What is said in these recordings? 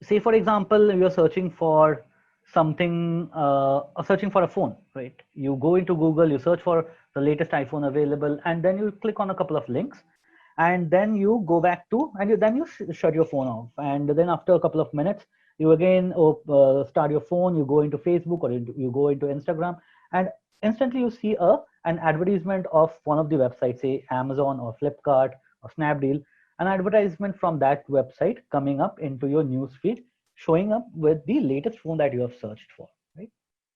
say for example, you're searching for something, searching for a phone, right? You go into Google, you search for the latest iPhone available, and then you click on a couple of links, and then you go back to, and then you shut your phone off, and then after a couple of minutes you again start your phone, you go into Facebook, or you go into Instagram, and instantly you see an advertisement of one of the websites, say Amazon or Flipkart or Snapdeal, an advertisement from that website coming up into your news feed, showing up with the latest phone that you have searched for, right?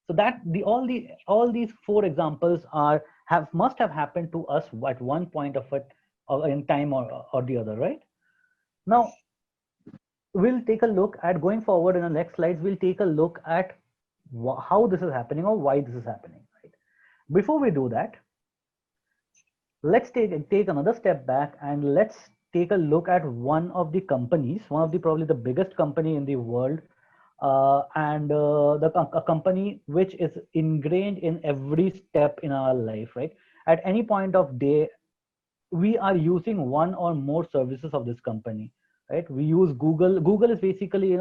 So that all these four examples are have must have happened to us at one point of it, or in time, or the other, right? Now we'll take a look at, going forward in the next slides, we'll take a look at how this is happening or why this is happening, right? Before we do that, let's take another step back, and let's take a look at one of the companies, one of the probably the biggest company in the world, and a company which is ingrained in every step in our life, right? At any point of day, we are using one or more services of this company, right? We use Google. Google is basically,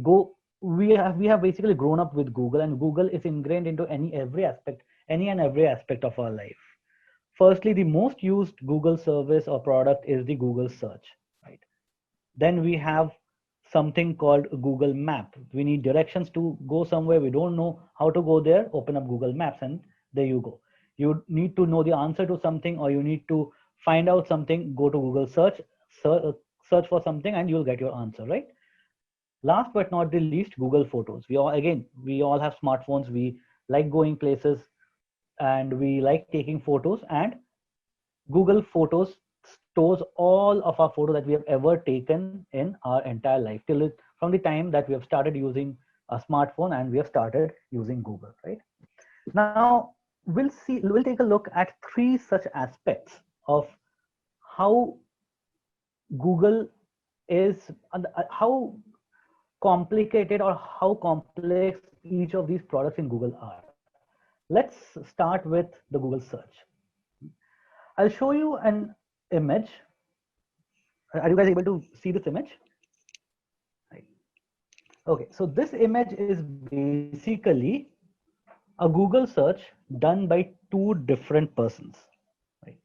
go we have basically grown up with Google, and Google is ingrained into any and every aspect of our life. Firstly, the most used Google service or product is the Google search, right? Then we have something called Google Map. We need directions to go somewhere. We don't know how to go there. Open up Google Maps, and there you go. You need to know the answer to something, or you need to find out something. Go to Google search, search for something, and you'll get your answer, right? Last but not the least, Google Photos. We all have smartphones. We like going places, and we like taking photos, and Google Photos stores all of our photos that we have ever taken in our entire life, from the time that we have started using a smartphone and we have started using Google, right? Now we'll take a look at three such aspects of how Google is, how complicated or how complex each of these products in Google are. Let's start with the Google search. I'll show you an image. Are you guys able to see this image? Right. Okay, so this image is basically a Google search done by two different persons, right?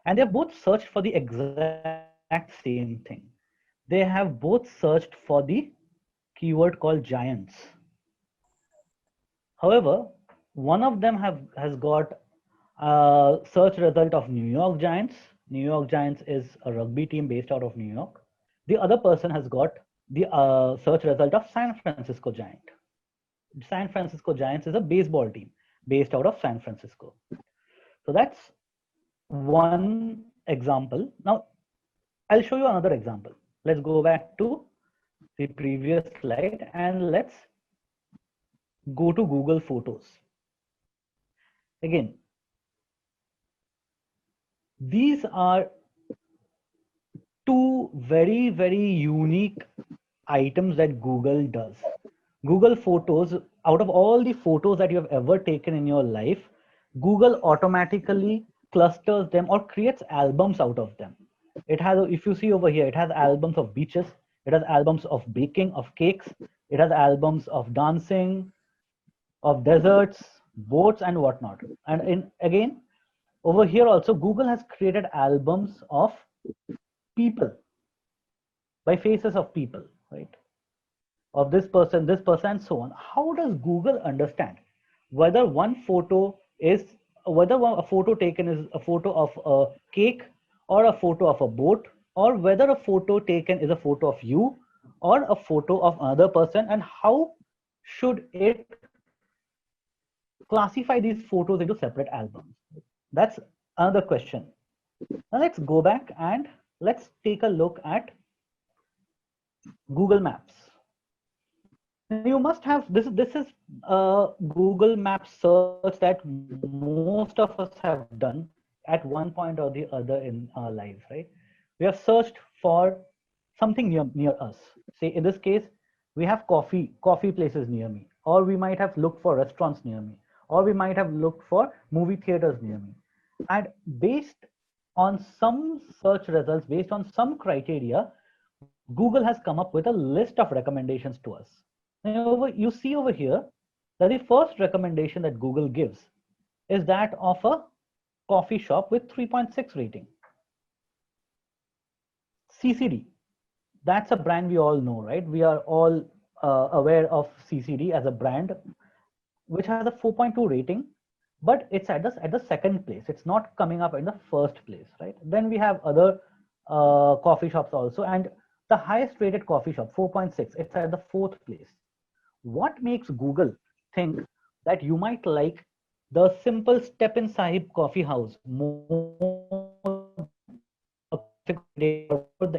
And they've both searched for the exact same thing. They have both searched for the keyword called giants. However, one of them has got a search result of New York Giants. New York Giants is a rugby team based out of New York. The other person has got the search result of San Francisco Giant. San Francisco Giants is a baseball team based out of San Francisco. So that's one example. Now, I'll show you another example. Let's go back to the previous slide, and let's go to Google Photos. Again, these are two very, very unique items that Google does. Google Photos, out of all the photos that you have ever taken in your life, Google automatically clusters them or creates albums out of them. It has, if you see over here, it has albums of beaches, it has albums of baking, of cakes, it has albums of dancing, of deserts, boats, and whatnot. And again, over here also, Google has created albums of people, by faces of people, right? Of this person, and so on. How does Google understand whether one photo is, whether a photo taken is a photo of a cake, or a photo of a boat, or whether a photo taken is a photo of you or a photo of another person, and how should it classify these photos into separate albums? That's another question. Now let's go back and let's take a look at Google Maps. You must have this is a Google Maps search that most of us have done at one point or the other in our lives, right? We have searched for something near us. Say in this case, we have coffee places near me, or we might have looked for restaurants near me, or we might have looked for movie theaters near me. And based on some search results, based on some criteria, Google has come up with a list of recommendations to us. Now, you see over here that the first recommendation that Google gives is that of a coffee shop with 3.6 rating. CCD, that's a brand we all know, right? We are all aware of CCD as a brand, which has a 4.2 rating, but it's at the second place. It's not coming up in the first place, right? Then we have other coffee shops also, and the highest rated coffee shop, 4.6, it's at the fourth place. What makes Google think that you might like the simple Step in Sahib coffee house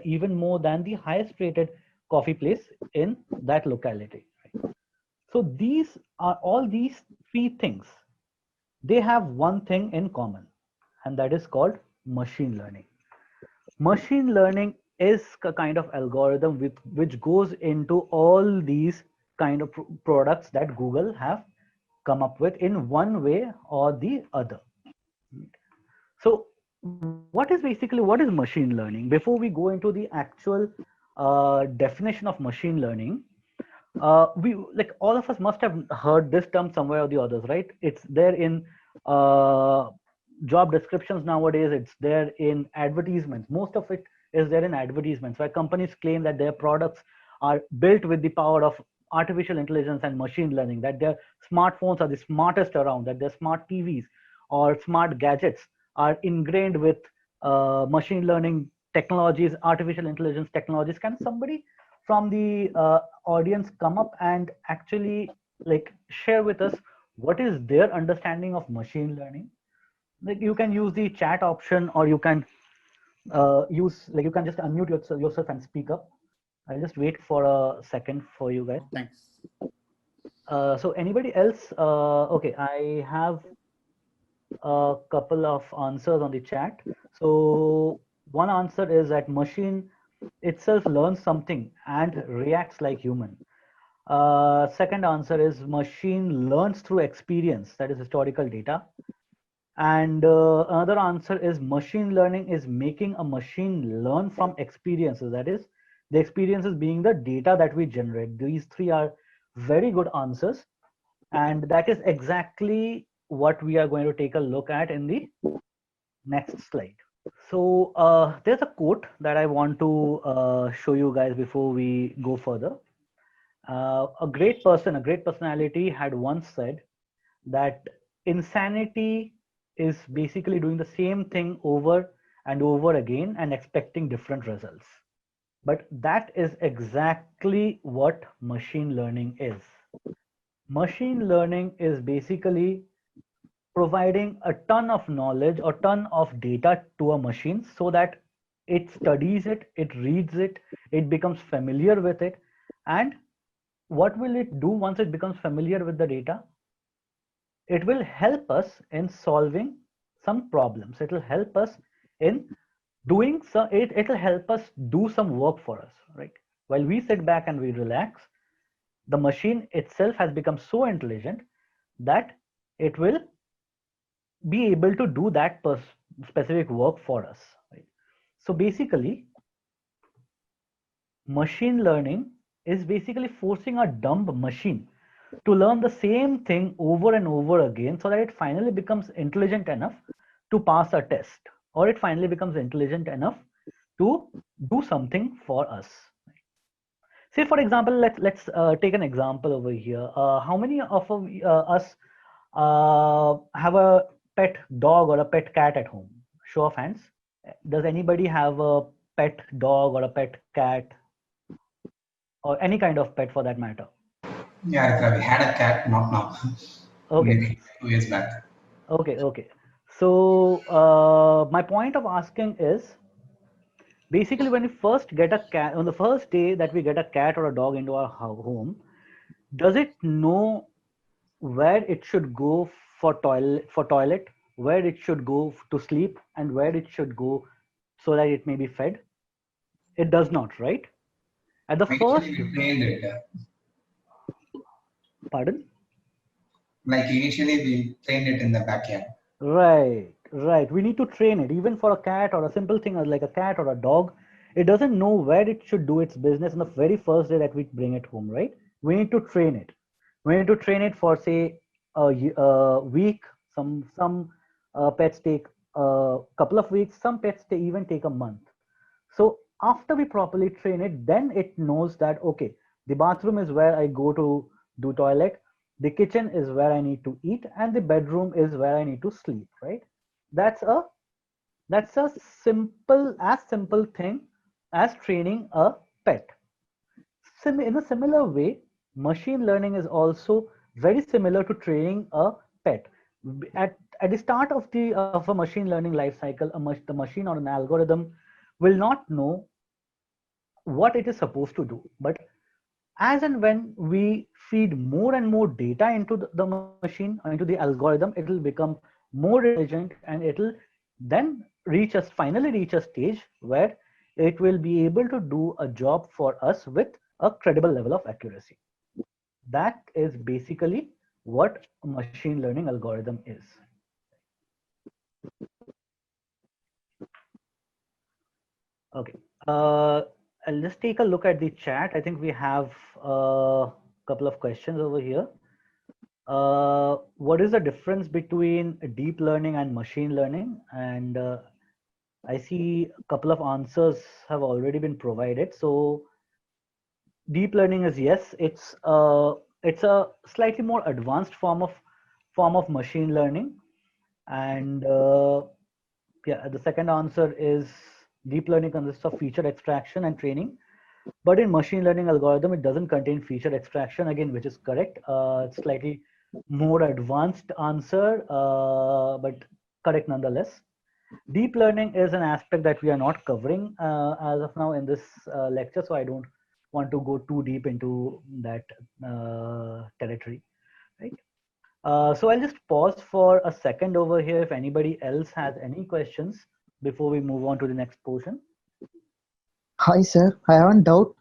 even more than the highest rated coffee place in that locality? So these three things, they have one thing in common, and that is called machine learning. Machine learning is a kind of algorithm which goes into all these kind of products that Google have come up with in one way or the other. So what is machine learning? Before we go into the actual definition of machine learning, we, like, all of us must have heard this term somewhere or the others, right? It's there in job descriptions nowadays. It's there in advertisements. Most of it is there in advertisements, where companies claim that their products are built with the power of artificial intelligence and machine learning, that their smartphones are the smartest around, that their smart TVs or smart gadgets are ingrained with machine learning technologies, artificial intelligence technologies. Can somebody from the audience come up and actually, like, share with us what is their understanding of machine learning? Like, you can use the chat option, or you can you can just unmute yourself and speak up. I'll just wait for a second for you guys. Thanks. So anybody else? Okay, I have a couple of answers on the chat. So one answer is that machine itself learns something and reacts like human. Second answer is machine learns through experience, that is historical data. And another answer is machine learning is making a machine learn from experiences, that is, the experiences being the data that we generate. These three are very good answers, and that is exactly what we are going to take a look at in the next slide. So there's a quote that I want to show you guys before we go further. A great personality had once said that insanity is basically doing the same thing over and over again and expecting different results. But that is exactly what machine learning is. Machine learning is basically providing a ton of knowledge or ton of data to a machine so that it studies it, it reads it, it becomes familiar with it. And what will it do once it becomes familiar with the data? It will help us in solving some problems. It will help us in doing some, it will help us do some work for us, right? While we sit back and we relax, the machine itself has become so intelligent that it will be able to do that specific work for us, right? So basically, machine learning is basically forcing a dumb machine to learn the same thing over and over again so that it finally becomes intelligent enough to pass a test, or it finally becomes intelligent enough to do something for us. Say, for example, let's take an example over here. How many of us have a pet dog or a pet cat at home? Show of hands. Does anybody have a pet dog or a pet cat, or any kind of pet for that matter? Yeah, we had a cat, not now. Okay. Maybe 2 years back. Okay. So my point of asking is, basically, when we first get a cat, on the first day that we get a cat or a dog into our home, does it know where it should go for toilet, where it should go to sleep, and where it should go so that it may be fed? It does not, right? At the first, Initially, we trained it. pardon? Like initially, we trained it in the backyard. Right. We need to train it. Even for a cat or a simple thing like a cat or a dog, It doesn't know where it should do its business on the very first day that we bring it home, right? We need to train it. We need to train it for, say, a week. Some pets take a couple of weeks. Some pets they even take a month. So after we properly train it, then it knows that, okay, the bathroom is where I go to do toilet, the kitchen is where I need to eat, and the bedroom is where I need to sleep, right? That's a that's a simple thing as training a pet. In a similar way, machine learning is also very similar to training a pet. At the start of a machine learning life cycle, the machine or an algorithm will not know what it is supposed to do. But as and when we feed more and more data into the machine, into the algorithm, it will become more intelligent, and it'll then finally reach a stage where it will be able to do a job for us with a credible level of accuracy. That is basically what a machine learning algorithm is. Okay. I'll just take a look at the chat. I think we have a couple of questions over here. What is the difference between deep learning and machine learning? And I see a couple of answers have already been provided. So deep learning is, yes, it's a slightly more advanced form of machine learning. And yeah, the second answer is deep learning consists of feature extraction and training. But in machine learning algorithm, it doesn't contain feature extraction, again, which is correct. It's slightly more advanced answer, but correct nonetheless. Deep learning is an aspect that we are not covering as of now in this lecture, so I don't want to go too deep into that territory, right? So I'll just pause for a second over here if anybody else has any questions before we move on to the next portion. Hi, sir. I have a doubt.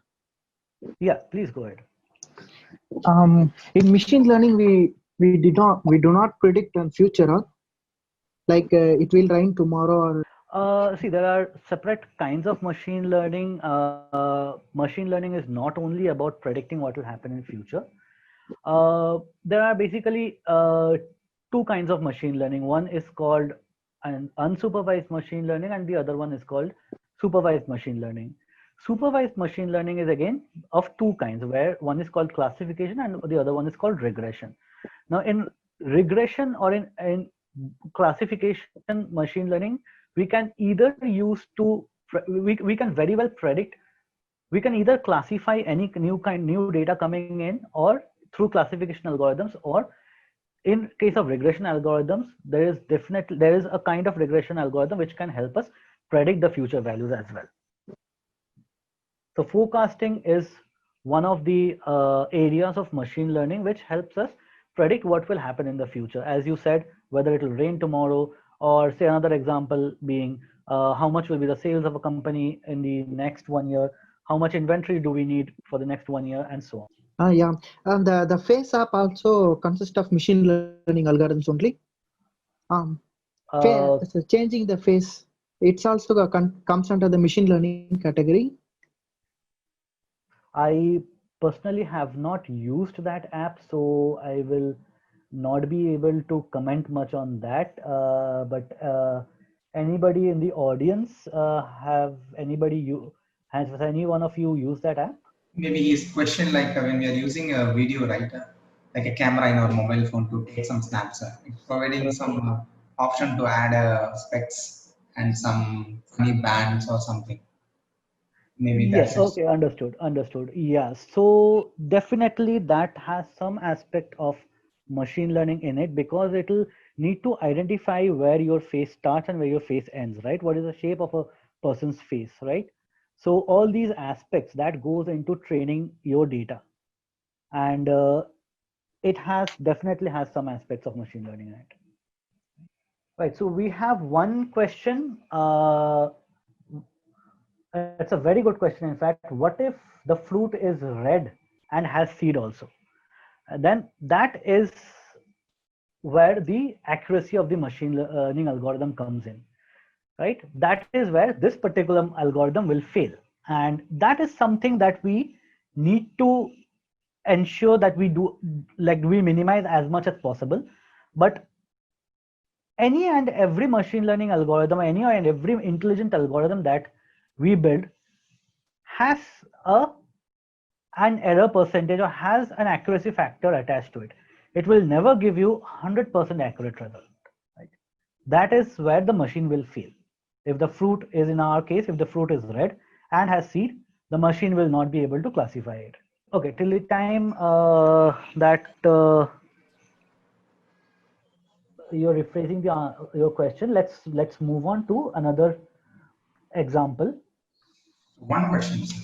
Yeah, please go ahead. In machine learning, we do not predict on future, huh? Like it will rain tomorrow. Or See, there are separate kinds of machine learning. Machine learning is not only about predicting what will happen in future. There are basically two kinds of machine learning. One is called an unsupervised machine learning, and the other one is called supervised machine learning. Supervised machine learning is again of two kinds, where one is called classification and the other one is called regression. Now, in regression or in classification machine learning, we can either use to we can very well predict. We can either classify any new data coming in, or through classification algorithms, or in case of regression algorithms, there is a kind of regression algorithm which can help us predict the future values as well. So forecasting is one of the areas of machine learning which helps us predict what will happen in the future. As you said, whether it will rain tomorrow, or say another example being how much will be the sales of a company in the next 1 year, how much inventory do we need for the next 1 year, and so on. Yeah, and the face app also consists of machine learning algorithms only. So changing the face, it's also comes under the machine learning category. I personally have not used that app, so I will not be able to comment much on that. But anybody in the audience has any one of you used that app? Maybe his question, like when we are using a video, right? Like a camera in our mobile phone to take some snaps, it's providing some option to add specs and some funny bands or something. Maybe Yes, that's it. okay, understood. Yeah, so definitely that has some aspect of machine learning in it, because it'll need to identify where your face starts and where your face ends, right? What is the shape of a person's face, right? So all these aspects that goes into training your data, and it definitely has some aspects of machine learning in it. Right, so we have one question. It's a very good question. In fact, what if the fruit is red and has seed also? Then that is where the accuracy of the machine learning algorithm comes in, right? That is where this particular algorithm will fail. And that is something that we need to ensure that we do, like we minimize as much as possible. But any and every machine learning algorithm, any and every intelligent algorithm that we build has an error percentage or has an accuracy factor attached to it. It will never give you 100% accurate result. Right? That is where the machine will fail. If the fruit is, in our case, if the fruit is red and has seed, the machine will not be able to classify it. Okay, till the time that you're rephrasing your question, let's move on to another example. One question, sir.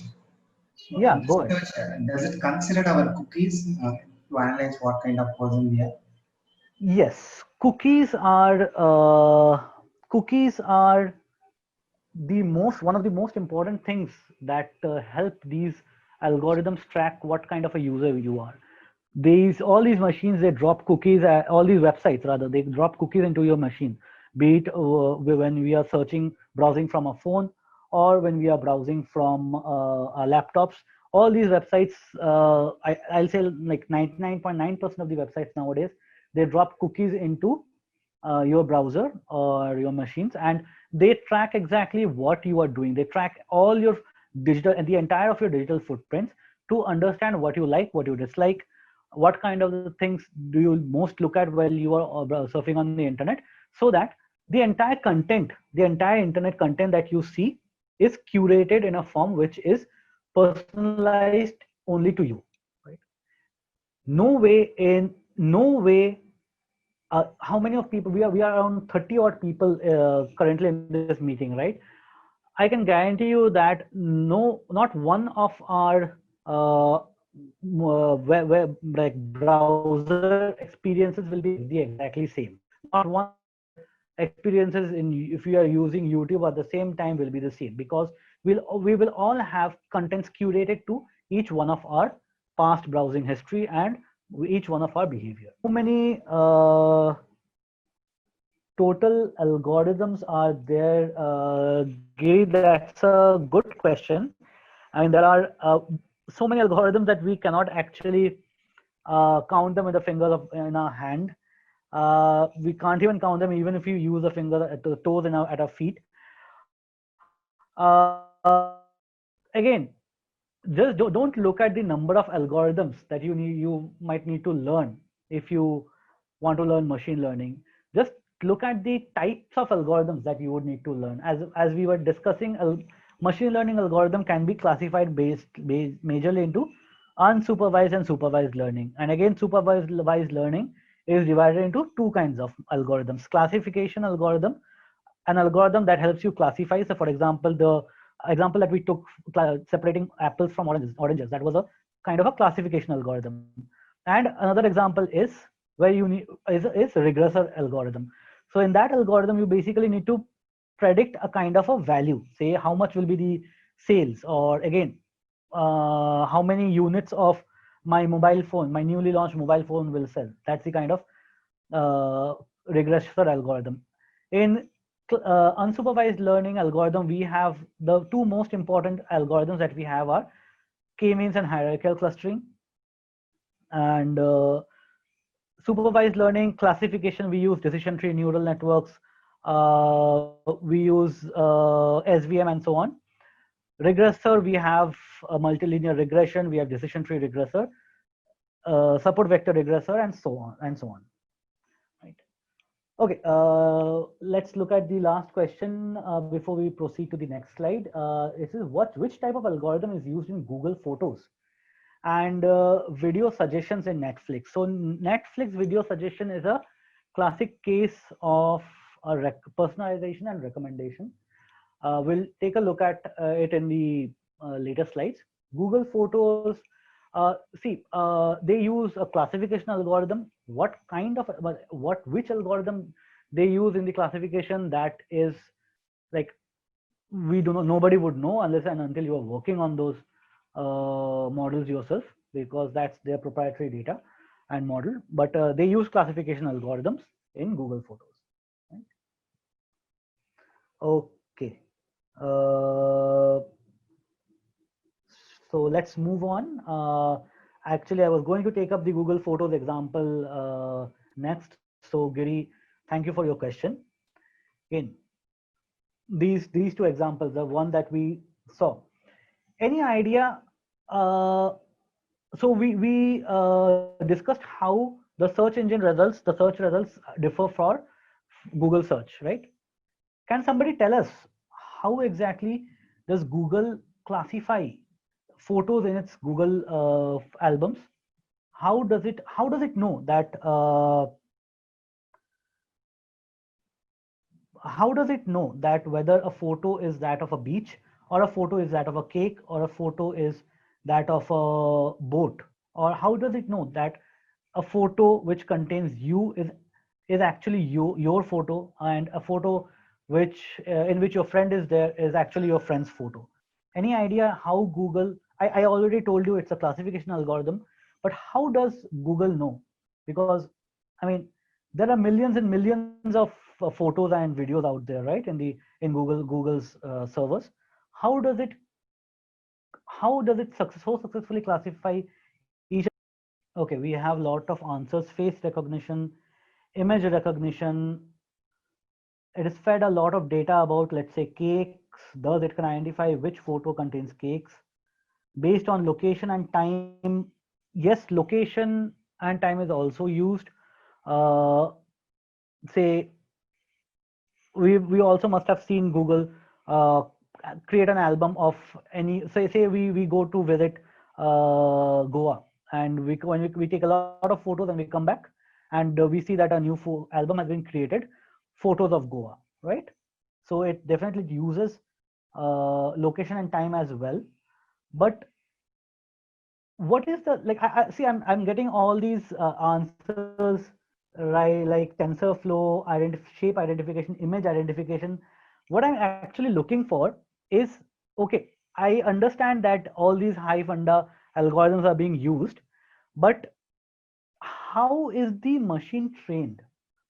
So Yeah, in go ahead. research, does it consider our cookies to analyze what kind of person we are? Yes, cookies are one of the most important things that help these algorithms track what kind of a user you are. All these machines, they drop cookies, all these websites rather, they drop cookies into your machine, be it when we are browsing from a phone, or when we are browsing from our laptops. All these websites, I'll say like 99.9% of the websites nowadays, they drop cookies into your browser or your machines, and they track exactly what you are doing. They track all your digital and the entire of your digital footprints to understand what you like, what you dislike, what kind of things do you most look at while you are surfing on the internet, so that the entire internet content that you see is curated in a form which is personalized only to you. Right? No way how many of people we are around 30 odd people currently in this meeting, right? I can guarantee you that not one of our like browser experiences will be the exactly same. Not one of our experiences if you are using YouTube at the same time will be the same, because we will all have contents curated to each one of our past browsing history and each one of our behavior. How many total algorithms are there? Gary, that's a good question. I mean, there are so many algorithms that we cannot actually count them with the fingers in our hand. We can't even count them even if you use a finger at the toes at our feet. Again, just don't look at the number of algorithms that you might need to learn if you want to learn machine learning. Just look at the types of algorithms that you would need to learn. As we were discussing, machine learning algorithm can be classified based majorly into unsupervised and supervised learning. And again, supervised learning is divided into two kinds of algorithms: classification algorithm, an algorithm that helps you classify. So for example, the example that we took, separating apples from oranges, that was a kind of a classification algorithm. And another example is where you need is regressor algorithm. So in that algorithm, you basically need to predict a kind of a value, say how much will be the sales, or again, how many units of my newly launched mobile phone will sell. That's the kind of regressor algorithm. In unsupervised learning algorithm, we have the two most important algorithms that we have are k-means and hierarchical clustering. And supervised learning classification, we use decision tree neural networks, we use SVM and so on. Regressor, we have a multilinear regression, we have decision tree regressor, support vector regressor, and so on and so on. Right. Okay, let's look at the last question before we proceed to the next slide. This is which type of algorithm is used in Google Photos and video suggestions in Netflix. So Netflix video suggestion is a classic case of a personalization and recommendation. We'll take a look at it in the later slides. Google Photos, they use a classification algorithm. Which algorithm they use in the classification, that is like nobody would know unless and until you are working on those models yourself, because that's their proprietary data and model. But they use classification algorithms in Google Photos. Right? Okay. So let's move on. Actually, I was going to take up the Google Photos example next. So Giri, thank you for your question. In these two examples, the one that we saw, any idea? So we discussed how the search engine results, the search results differ for Google search, right? Can somebody tell us how exactly does Google classify photos in its Google albums? How does it know that how does it know that whether a photo is that of a beach, or a photo is that of a cake, or a photo is that of a boat? Or how does it know that a photo which contains you is actually your photo, and a photo which in which your friend is there is actually your friend's photo? Any idea how Google, I already told you it's a classification algorithm, but how does Google know? Because I mean, there are millions and millions of photos and videos out there, right? In Google's servers. How does it so successfully classify each? Okay, we have a lot of answers: face recognition, image recognition. It is fed a lot of data about, let's say, cakes. Thus it can identify which photo contains cakes based on location and time. Yes, location and time is also used. Say, we also must have seen Google uh, create an album of any, say we go to visit Goa, and when we take a lot of photos and we come back, and we see that a new album has been created, photos of Goa, right? So it definitely uses location and time as well. But what is the, like, I see, I'm getting all these answers, right? Like TensorFlow, shape identification, image identification. What I'm actually looking for is, okay, I understand that all these high funda algorithms are being used, but how is the machine trained,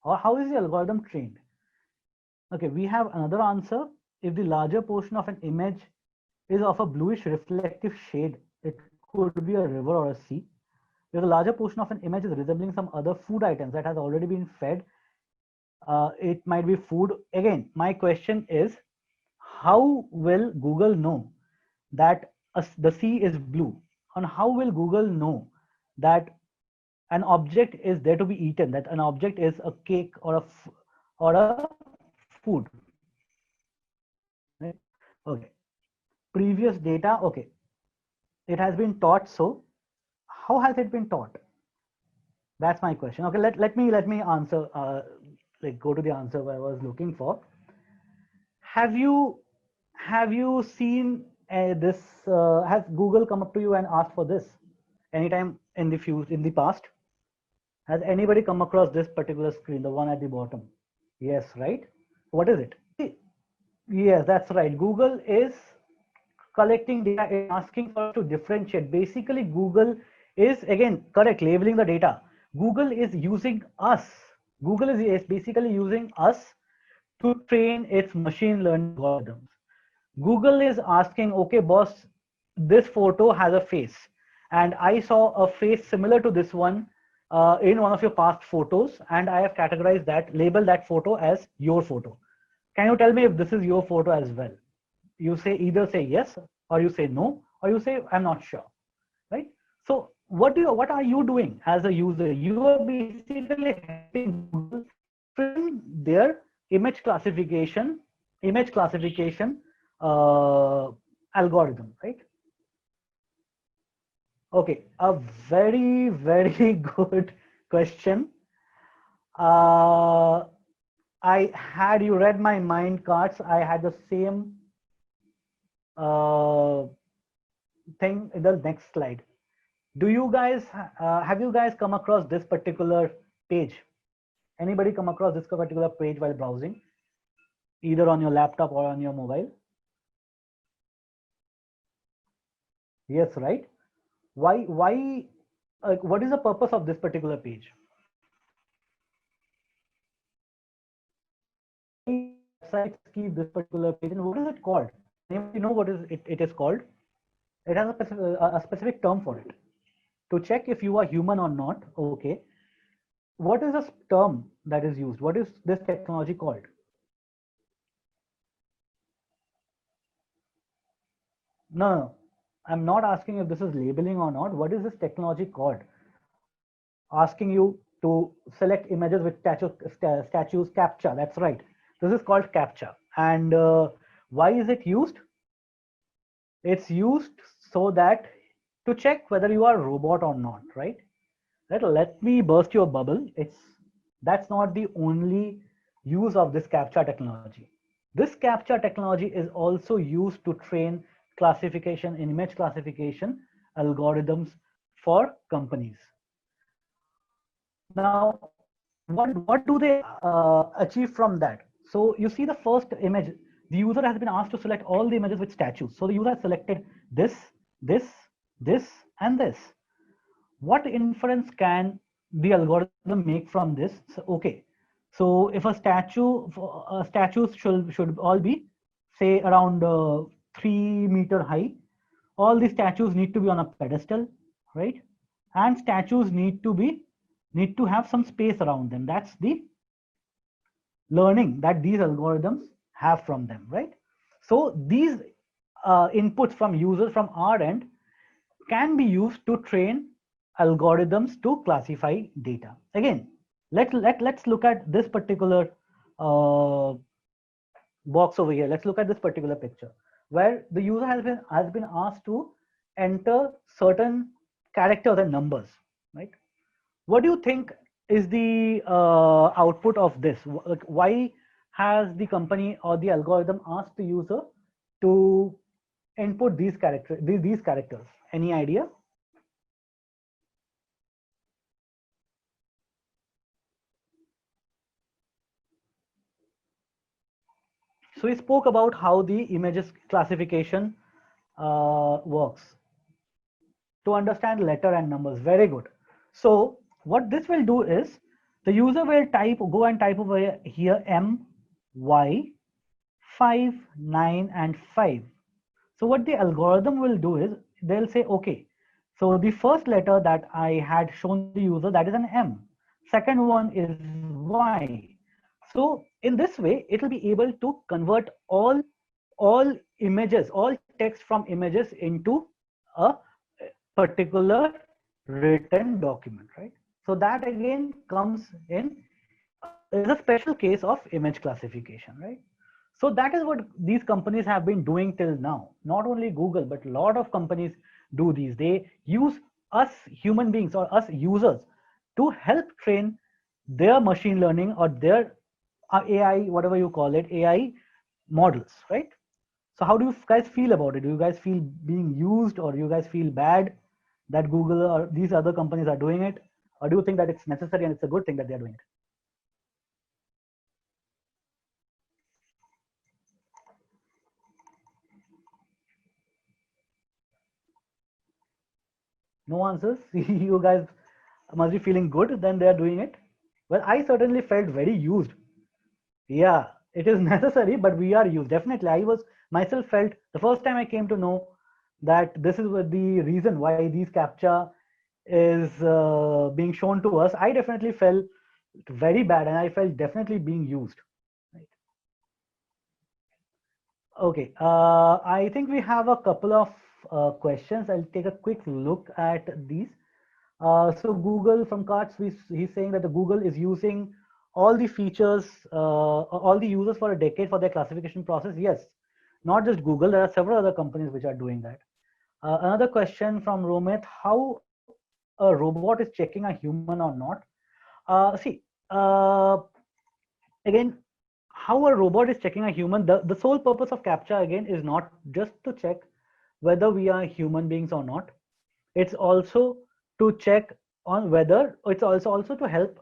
or how is the algorithm trained? Okay, we have another answer. If the larger portion of an image is of a bluish reflective shade, it could be a river or a sea. If the larger portion of an image is resembling some other food items that has already been fed, it might be food. Again, my question is, how will Google know that the sea is blue? And how will Google know that an object is there to be eaten, that an object is a cake or a food? Right? Okay. Previous data, okay. It has been taught, so how has it been taught? That's my question. Okay, let me answer. Like, go to the answer I was looking for. Have you seen this? Has Google come up to you and asked for this anytime in the past? Has anybody come across this particular screen, the one at the bottom? Yes, right. What is it? Yes, that's right. Google is collecting data, is asking for us to differentiate. Basically, Google is, again, correct, labeling the data. Google is using us. Google is basically using us to train its machine learning algorithms. Google is asking, okay, boss, this photo has a face, and I saw a face similar to this one in one of your past photos, and I have categorized that, label that photo as your photo. Can you tell me if this is your photo as well? You say, either say yes, or you say no, or you say I'm not sure, right? So what are you doing as a user? You are basically helping Google train their image classification algorithm, right? Okay, a very, very good question. uh, I had you read my mind cards, I had the same uh, thing in the next slide. Do you guys have you guys come across this particular page? Anybody come across this particular page while browsing, either on your laptop or on your mobile? Yes, right. Why what is the purpose of this particular page? Websites keep this particular page, and what is it called? Anybody know what it is called? It has a specific term for it. To check if you are human or not, okay, what is this term that is used? What is this technology called? No, I'm not asking if this is labeling or not. What is this technology called? Asking you to select images with statues captcha. That's right. This is called captcha. And why is it used? It's used so that to check whether you are a robot or not, right? Let me burst your bubble. That's not the only use of this captcha technology. This captcha technology is also used to train classification, image classification algorithms for companies. Now, what do they achieve from that? So you see the first image, the user has been asked to select all the images with statues. So the user has selected this, this, this, and this. What inference can the algorithm make from this? So, okay, so if a statues should all be say around 3 meter high, all the statues need to be on a pedestal, right? And statues need to have some space around them. That's the learning that these algorithms have from them, right? So these inputs from users from our end can be used to train algorithms to classify data. Again, let's look at this particular box over here. Let's look at this particular picture where the user has been asked to enter certain characters and numbers, right? What do you think is the output of this? Why has the company or the algorithm asked the user to input these characters? Any idea? So we spoke about how the images classification works to understand letter and numbers. Very good. So what this will do is the user will go and type over here M, Y, 5, 9, and 5. So what the algorithm will do is they'll say, okay, so the first letter that I had shown the user, that is an M. Second one is Y. So in this way, it will be able to convert all images, all text from images into a particular written document, right? So that again comes in is a special case of image classification, right? So that is what these companies have been doing till now. Not only Google, but a lot of companies do these. They use us human beings or us users to help train their machine learning or their AI, whatever you call it, AI models, right? So how do you guys feel about it? Do you guys feel being used, or do you guys feel bad that Google or these other companies are doing it? Or do you think that it's necessary and it's a good thing that they're doing it? No answers? You guys must be feeling good, then they're doing it. Well, I certainly felt very used. Yeah, it is necessary, but we are used. Definitely, I was myself felt the first time I came to know that this is the reason why these captcha is being shown to us. I definitely felt very bad, and I felt definitely being used. Right. Okay, I think we have a couple of questions. I'll take a quick look at these. So Google from Carts, he's saying that the Google is using all the features, all the users for a decade for their classification process. Yes, not just Google. There are several other companies which are doing that. Another question from Romit: how a robot is checking a human or not? See, again, how a robot is checking a human. The sole purpose of CAPTCHA again is not just to check whether we are human beings or not. It's also to check on whether it's also to help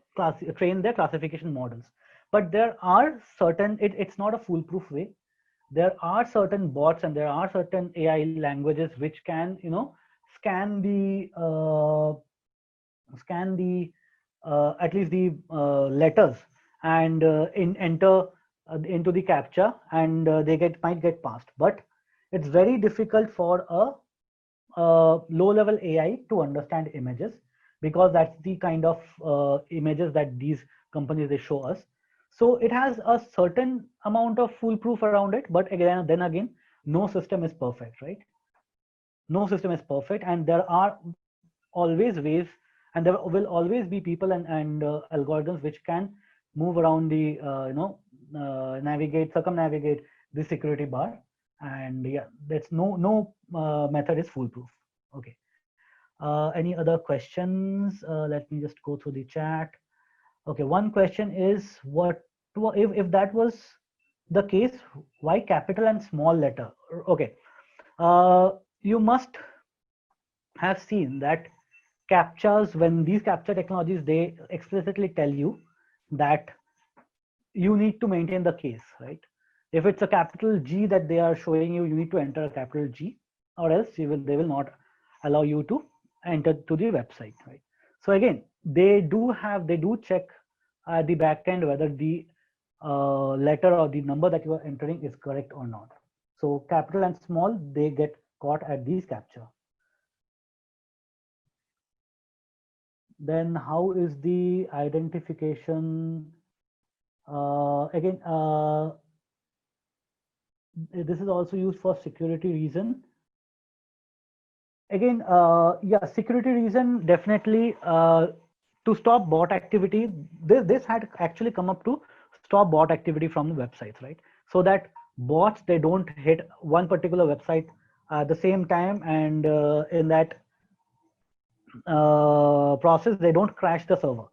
train their classification models. But there are certain it's not a foolproof way. There are certain bots and there are certain AI languages which can scan the at least the letters and enter into the captcha, and they might get passed. But it's very difficult for a low-level AI to understand images, because that's the kind of images that these companies they show us. So it has a certain amount of foolproof around it, but again, then again, no system is perfect, right? No system is perfect, and there are always ways, and there will always be people and algorithms which can move around the circumnavigate the security bar. And yeah, that's no method is foolproof. Okay. Any other questions? Let me just go through the chat. Okay, one question is, if that was the case, why capital and small letter? Okay, you must have seen that captchas, when these captcha technologies, they explicitly tell you that you need to maintain the case, right? If it's a capital G that they are showing you, you need to enter a capital G, or else they will not allow you to enter to the website, right? So again, they do check at the back end whether the letter or the number that you are entering is correct or not. So capital and small, they get caught at these captcha. Then how is the identification? Again, this is also used for security reason. Again, yeah, security reason, definitely, to stop bot activity. This had actually come up to stop bot activity from the websites, right? So that bots, they don't hit one particular website at the same time, and in that process, they don't crash the server.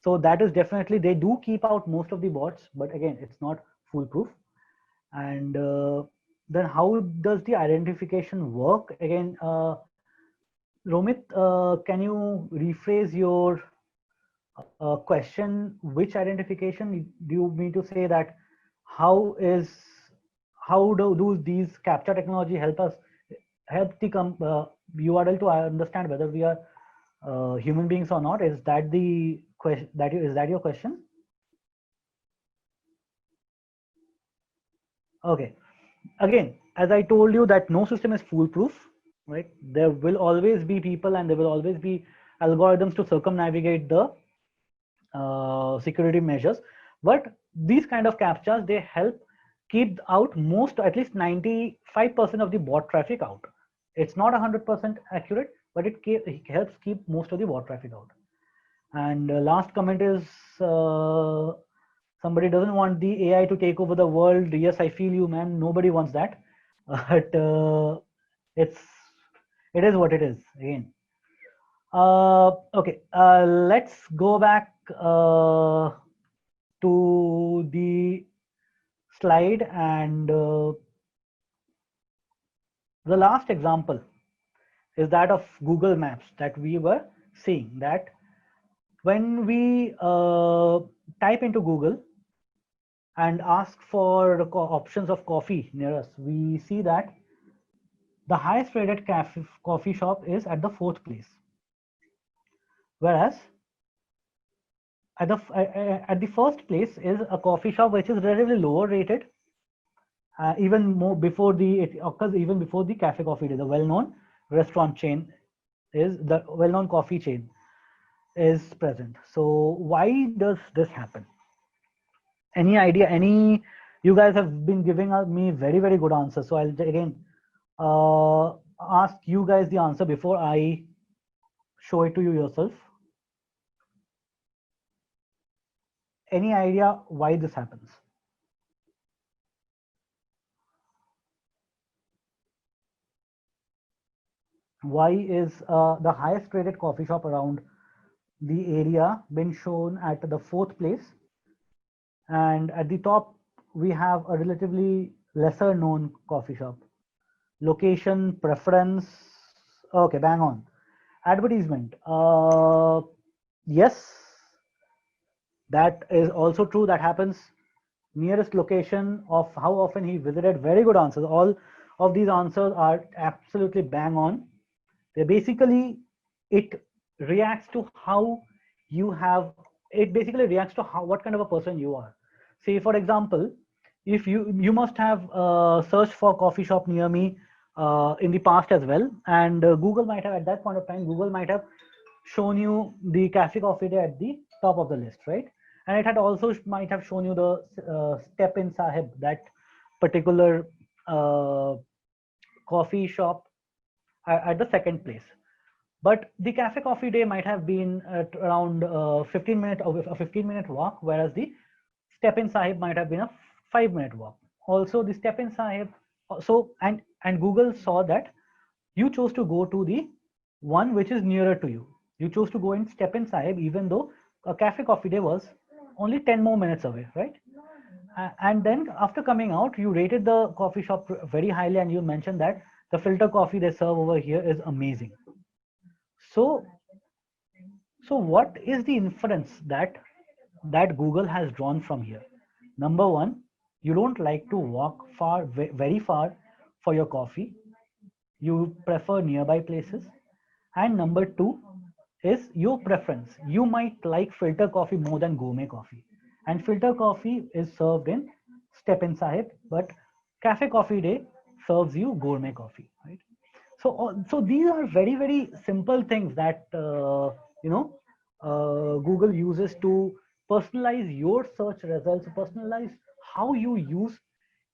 So that is definitely, they do keep out most of the bots, but again, it's not foolproof. And then how does the identification work? Again, Romit, can you rephrase your question? Which identification do you mean to say that? How do these captcha technology help the URL to understand whether we are human beings or not? Is that the question? Is that your question? Okay. Again, as I told you, that no system is foolproof, right? There will always be people and there will always be algorithms to circumnavigate the security measures. But these kind of captchas, they help keep out at least 95% of the bot traffic out. It's not 100% accurate, but it helps keep most of the bot traffic out. And last comment is, somebody doesn't want the AI to take over the world. Yes, I feel you, man. Nobody wants that. But it is what it is. Again, okay. Let's go back to the slide, and the last example is that of Google Maps that we were seeing. That when we type into Google and ask for the options of coffee near us, we see that the highest rated coffee shop is at the 4th place, whereas at the first place is a coffee shop which is relatively lower rated, even more before it occurs even before the Cafe Coffee Day. The well-known restaurant chain is the well-known coffee chain is present. So why does this happen? Any idea? You guys have been giving me very, very good answers. So I'll again ask you guys the answer before I show it to you yourself. Any idea why this happens? Why is the highest rated coffee shop around the area been shown at the 4th place, and at the top we have a relatively lesser known coffee shop? Location, preference. Okay, bang on. Advertisement. Yes, that is also true. That happens. Nearest location, of how often he visited. Very good answers. All of these answers are absolutely bang on. They basically, it reacts to how you have, it basically reacts to what kind of a person you are. Say, for example, if you must have searched for coffee shop near me in the past as well. And Google might have, at that point of time, Google might have shown you the Cafe Coffee Day at the top of the list, right? And it had also might have shown you the Step in Sahib, that particular coffee shop at the second place. But the Cafe Coffee Day might have been at around 15-minute walk, whereas the Step in Sahib might have been a 5-minute walk. Also, the Step in Sahib, and Google saw that you chose to go to the one which is nearer to you. You chose to go in Step in Sahib, even though a Cafe Coffee Day was only 10 more minutes away, right? And then after coming out, you rated the coffee shop very highly, and you mentioned that the filter coffee they serve over here is amazing. So what is the inference that Google has drawn from here? Number one, you don't like to walk very far for your coffee. You prefer nearby places. And number two is your preference. You might like filter coffee more than gourmet coffee. And filter coffee is served in Step in Sahib, but Cafe Coffee Day serves you gourmet coffee, right? So these are very, very simple things that Google uses to personalize your search results, personalize how you use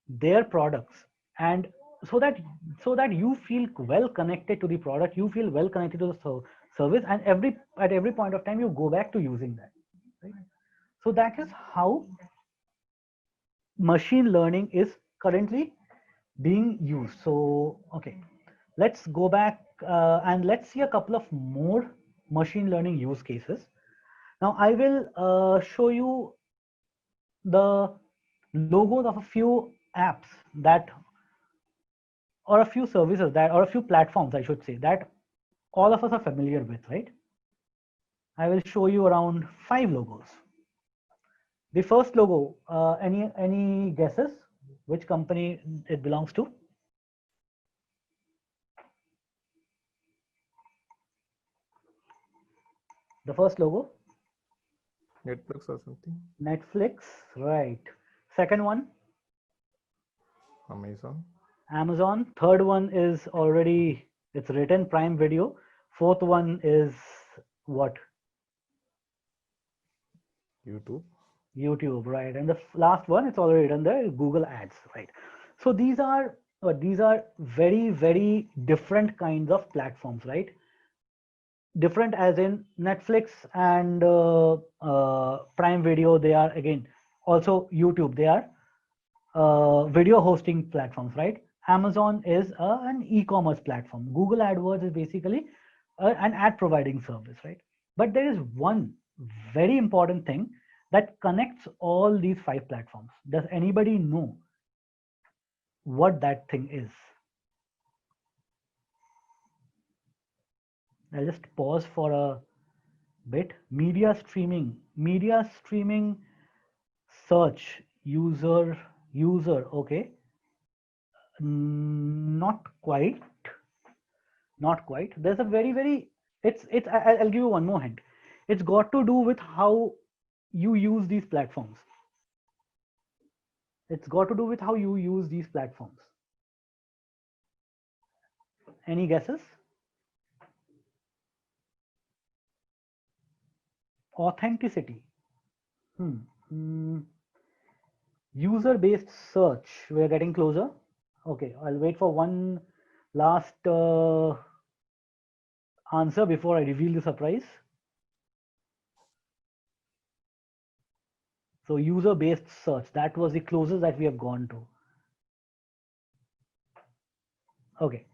their products, and so that you feel well connected to the product, you feel well connected to the service, and at every point of time you go back to using that, right? So that is how machine learning is currently being used. So okay, let's go back and let's see a couple of more machine learning use cases. Now I will show you the logos of a few apps that, or a few services that, or a few platforms I should say, that all of us are familiar with, right? I will show you around 5 logos. The first logo, any guesses which company it belongs to? The first logo? Netflix or something. Netflix, right. Second one? Amazon. Amazon. Third one is already, it's written, Prime Video. Fourth one is what? YouTube. YouTube, right. And the last one, it's already written there, Google Ads, right. So these are very, very different kinds of platforms, right? Different as in Netflix and Prime Video, they are again, also YouTube, they are video hosting platforms, right? Amazon is an e-commerce platform. Google AdWords is basically an ad providing service, right? But there is one very important thing that connects all these 5 platforms. Does anybody know what that thing is? I'll just pause for a bit. Media streaming, search, user, okay. Not quite. There's a very, I'll give you one more hint. It's got to do with how you use these platforms. Any guesses? Authenticity. User-based search. We're getting closer. Okay, I'll wait for one last answer before I reveal the surprise. So user-based search, that was the closest that we have gone to. Okay,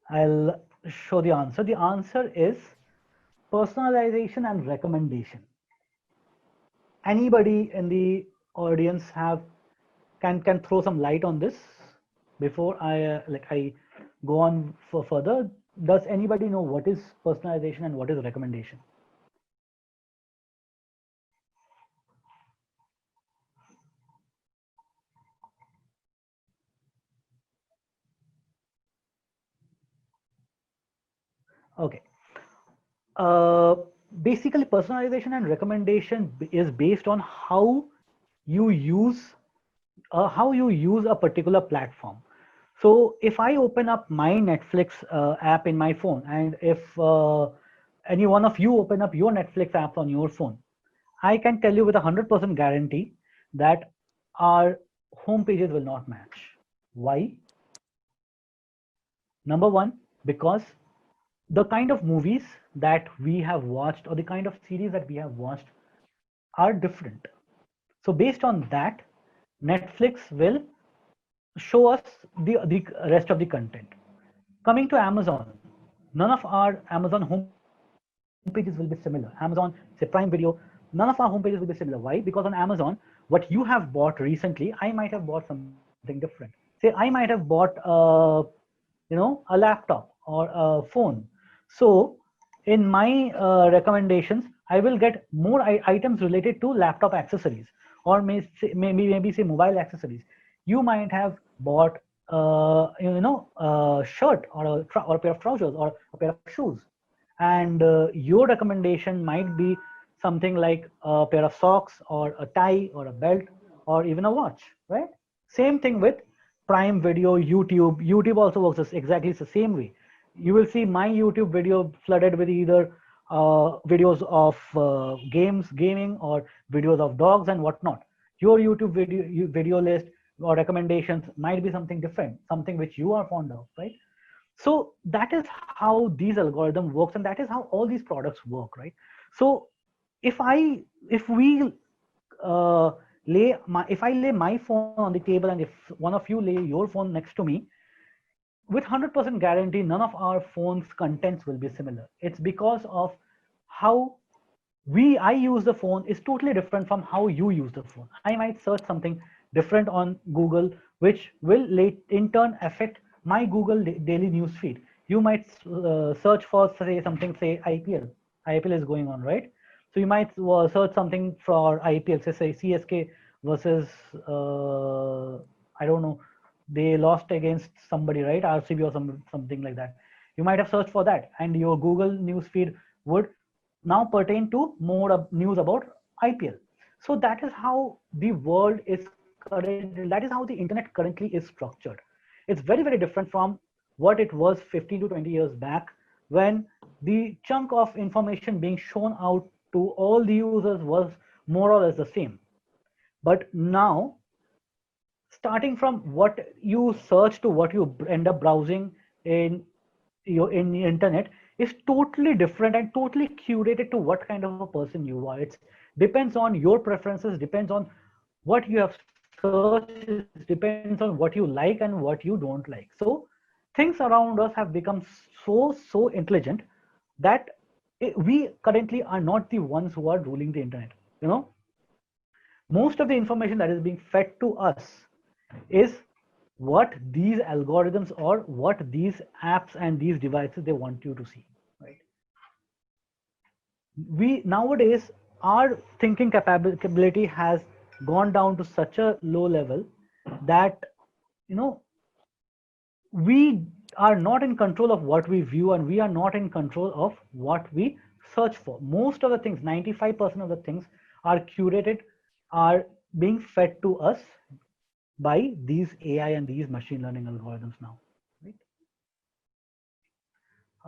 I'll show the answer. The answer is personalization and recommendation. Anybody in the audience can throw some light on this before I go on for further? Does anybody know what is personalization and what is recommendation? Okay. Basically, personalization and recommendation is based on how you use a particular platform. So if I open up my Netflix app in my phone, and if any one of you open up your Netflix app on your phone, I can tell you with 100% guarantee that our home pages will not match. Why? Number one, because the kind of movies that we have watched or the kind of series that we have watched are different. So based on that, Netflix will show us the rest of the content. Coming to Amazon, none of our Amazon homepages will be similar. Amazon, say Prime Video, none of our homepages will be similar. Why? Because on Amazon, what you have bought recently, I might have bought something different. Say I might have bought a laptop or a phone. So in my recommendations, I will get more items related to laptop accessories, or maybe say mobile accessories. You might have bought a shirt or or a pair of trousers or a pair of shoes, and your recommendation might be something like a pair of socks or a tie or a belt or even a watch, right? Same thing with Prime Video, YouTube. YouTube also works exactly the same way. You will see my YouTube video flooded with either videos of gaming, or videos of dogs and whatnot. Your YouTube video list or recommendations might be something different, something which you are fond of, right? So that is how these algorithm works, and that is how all these products work, right? So if we uh, if I lay my phone on the table, and if one of you lay your phone next to me, with 100% guarantee, none of our phones contents will be similar. It's because of how I use the phone is totally different from how you use the phone. I might search something different on Google, which will in turn affect my Google daily news feed. You might search for, say, something, say IPL. IPL is going on, right? So you might search something for IPL, say CSK versus I don't know, they lost against somebody, right? RCB or something like that. You might have searched for that, and your Google news feed would now pertain to more news about IPL. So that is how the world is current. That is how the internet currently is structured. It's very, very different from what it was 15 to 20 years back, when the chunk of information being shown out to all the users was more or less the same. But now, starting from what you search to what you end up browsing in in the internet is totally different and totally curated to what kind of a person you are. It depends on your preferences, depends on what you have searched, depends on what you like and what you don't like. So things around us have become so intelligent that we currently are not the ones who are ruling the internet. You know, most of the information that is being fed to us is what these algorithms or what these apps and these devices they want you to see, right? We nowadays, our thinking capability has gone down to such a low level that, you know, we are not in control of what we view, and we are not in control of what we search for. Most of the things, 95% of the things are curated, are being fed to us by these AI and these machine learning algorithms now, right?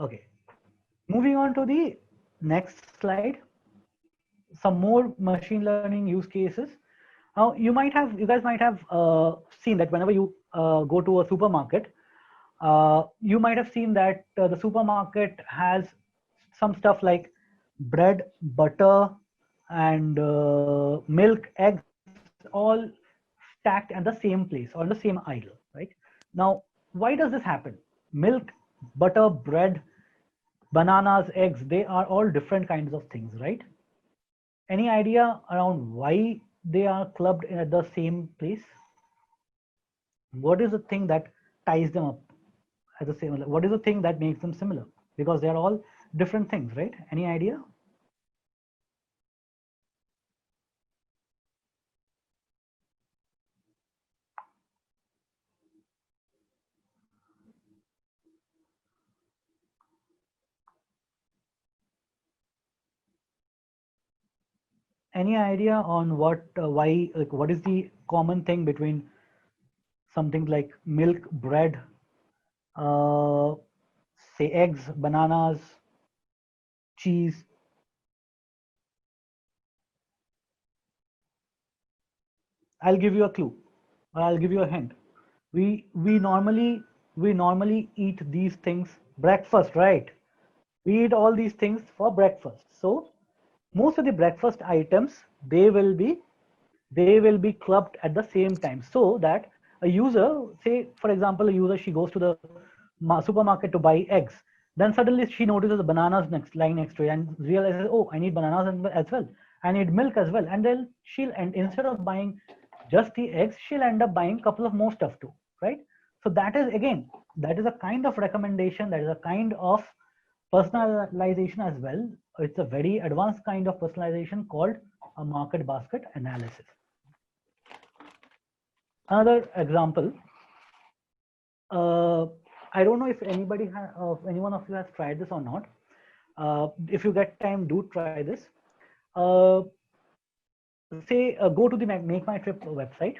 Okay, moving on to the next slide, some more machine learning use cases. Now, you guys might have seen that whenever you go to a supermarket, you might have seen that the supermarket has some stuff like bread, butter, and milk, eggs, all stacked at the same place or in the same aisle, right? Now, why does this happen? Milk, butter, bread, bananas, eggs, they are all different kinds of things, right? Any idea around why they are clubbed at the same place? What is the thing that ties them up at the same? What is the thing that makes them similar? Because they are all different things, right? Any idea? Any idea on what, why, like, what is the common thing between something like milk, bread, say eggs, bananas, cheese. I'll give you a clue, or I'll give you a hint. We normally eat these things breakfast, right? We eat all these things for breakfast. So most of the breakfast items, they will be clubbed at the same time, so that a user, say for example, a user, she goes to the supermarket to buy eggs, then suddenly she notices the bananas next lying next to it and realizes, oh, I need bananas as well, I need milk as well, and then and instead of buying just the eggs, she'll end up buying a couple of more stuff too, right? So that is, again, that is a kind of recommendation, that is a kind of personalization as well. It's a very advanced kind of personalization called a market basket analysis. Another example, I don't know if anyone of you has tried this or not. If you get time, do try this. Say go to the Make My Trip website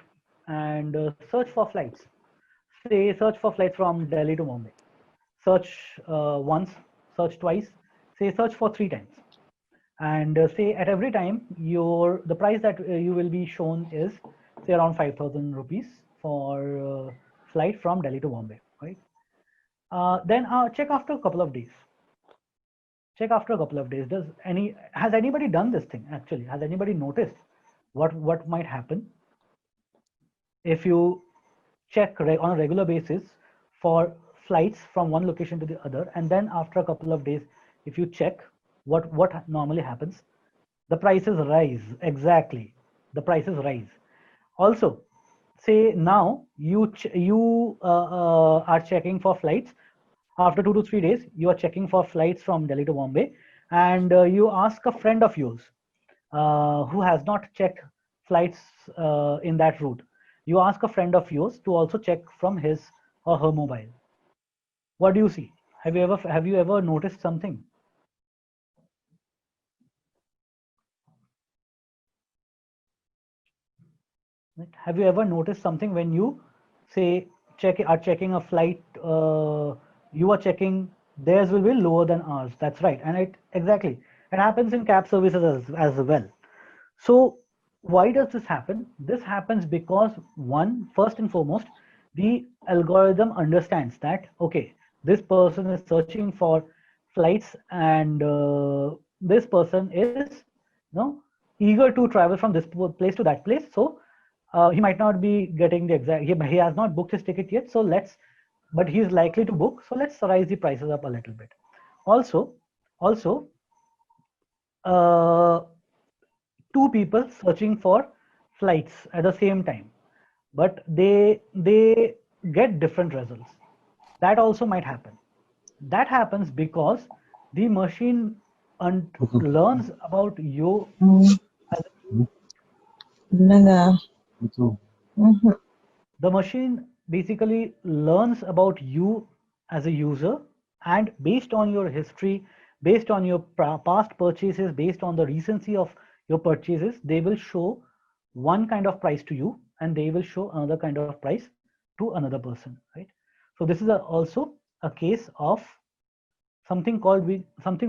and search for flights. Say search for flights from Delhi to Mumbai. Search once, search twice, say search for 3 times, and say at every time the price that you will be shown is, say, around 5,000 rupees for flight from Delhi to Bombay, right? Then check after a couple of days. Check after a couple of days. Has anybody done this thing actually? Has anybody noticed what might happen if you check on a regular basis for flights from one location to the other, and then after a couple of days, if you check what normally happens, the prices rise. Exactly, the prices rise. Also, say now you are checking for flights. After 2 to 3 days, you are checking for flights from Delhi to Bombay, and you ask a friend of yours who has not checked flights in that route. You ask a friend of yours to also check from his or her mobile. What do you see? Have you ever noticed something? Right? Have you ever noticed something when you say checking a flight? You are checking, theirs will be lower than ours. That's right, and it happens in cab services as well. So why does this happen? This happens because, first and foremost, the algorithm understands that, okay, this person is searching for flights, and this person is, eager to travel from this place to that place. So he might not be getting the exact. He has not booked his ticket yet. So but he is likely to book. So let's raise the prices up a little bit. Also, uh, two people searching for flights at the same time, but they get different results. That also might happen. That happens because the machine learns about you as Mhm. the machine basically learns about you as a user, and based on your history, based on your past purchases, based on the recency of your purchases, they will show one kind of price to you, and they will show another kind of price to another person, right? So this is also a case of something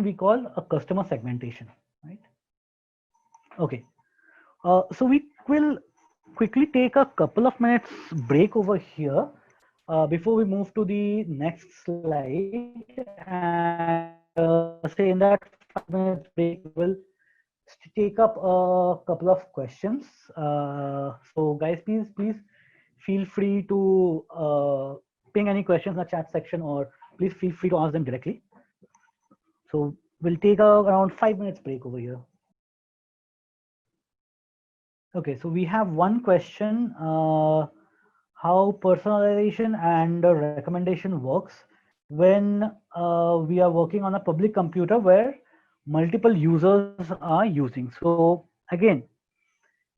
we call a customer segmentation, right? Okay. So we will quickly take a couple of minutes break over here before we move to the next slide. And say in that 5 minutes break, we'll take up a couple of questions. So guys, please feel free to ping any questions in the chat section, or please feel free to ask them directly. So we'll take around 5 minutes break over here. Okay, so we have one question, how personalization and recommendation works when we are working on a public computer where multiple users are using. So again,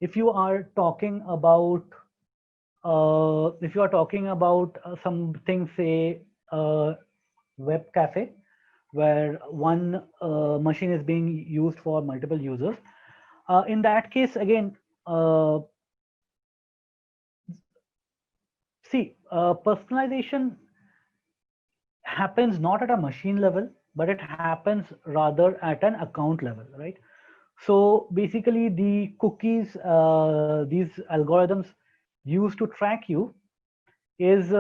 if you are talking about something, say web cafe, where one machine is being used for multiple users, in that case, again, see, personalization happens not at a machine level, but it happens rather at an account level, right? So basically, the cookies, these algorithms used to track you, is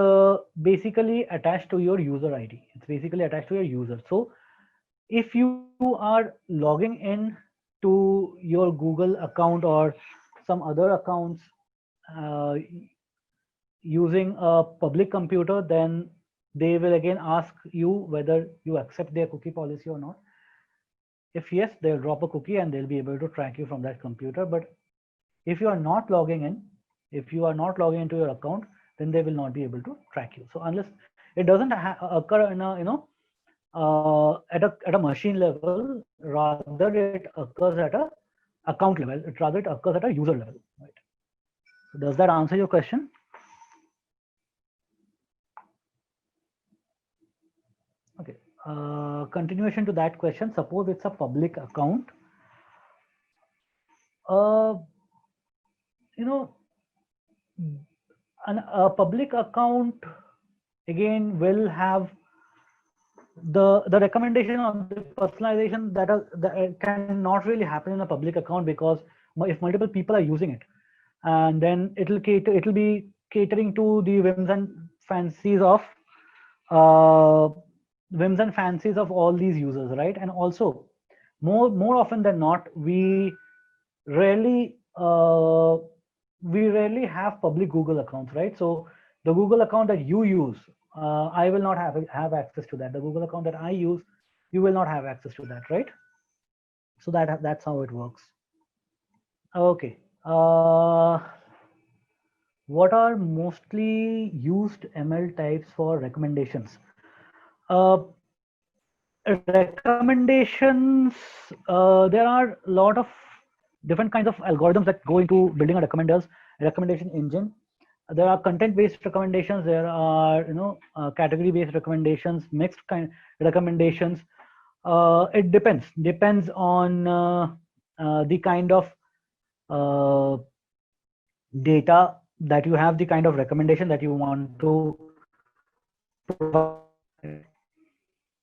basically attached to your user ID. It's basically attached to your user. So if you are logging in to your Google account or some other accounts uh, using a public computer, then they will again ask you whether you accept their cookie policy or not. If yes, they'll drop a cookie and they'll be able to track you from that computer. But if you are not logging in, if you are not logging into your account, then they will not be able to track you. So unless it doesn't occur in a at a machine level, rather it occurs at a account level. Rather it occurs at a user level. Right? So does that answer your question? Okay. Continuation to that question. Suppose it's a public account. You know, a public account again will have the recommendation of the personalization that can not really happen in a public account, because if multiple people are using it, and then it'll be catering to the whims and fancies of all these users, right? And also more often than not, we rarely have public Google accounts, right? So the Google account that you use, I will not have access to that. The Google account that I use, you will not have access to that, right? So that's how it works. Okay. What are mostly used ML types for recommendations? Recommendations, there are a lot of different kinds of algorithms that go into building a recommendation engine. There are content-based recommendations. There are category-based recommendations, mixed kind recommendations. It depends on the kind of data that you have, the kind of recommendation that you want to provide.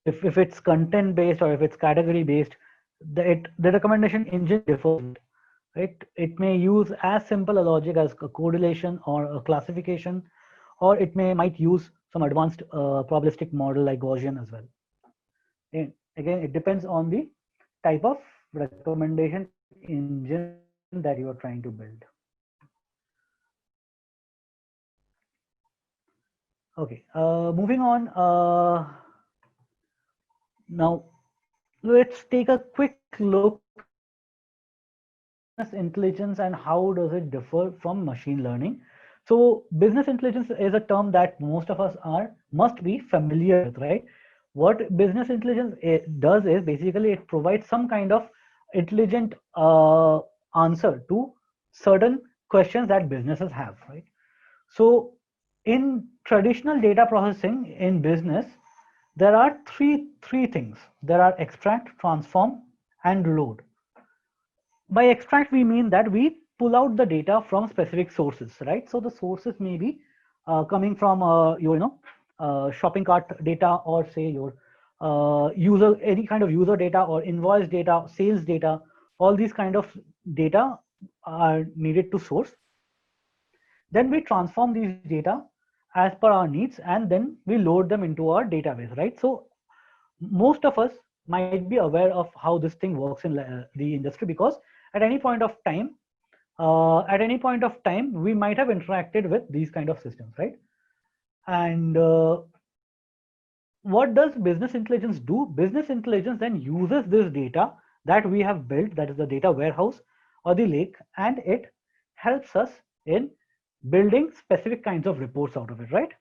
If it's content-based or if it's category-based, the recommendation engine differs. Right? It may use as simple a logic as a correlation or a classification, or it might use some advanced probabilistic model like Gaussian as well. And again, it depends on the type of recommendation engine that you are trying to build. Okay, moving on. Now, let's take a quick look at business intelligence and how does it differ from machine learning. So business intelligence is a term that most of us must be familiar with, right? What business intelligence does is basically it provides some kind of intelligent answer to certain questions that businesses have, right? So in traditional data processing in business, there are three things. There are extract, transform, and load. By extract, we mean that we pull out the data from specific sources, right? So the sources may be coming from your shopping cart data, or say your any kind of user data or invoice data, sales data. All these kind of data are needed to source. Then we transform these data as per our needs, and then we load them into our database, right? So most of us might be aware of how this thing works in the industry, because at any point of time, we might have interacted with these kind of systems, right? And what does business intelligence do? Business intelligence then uses this data that we have built, that is the data warehouse or the lake, and it helps us in building specific kinds of reports out of it, right?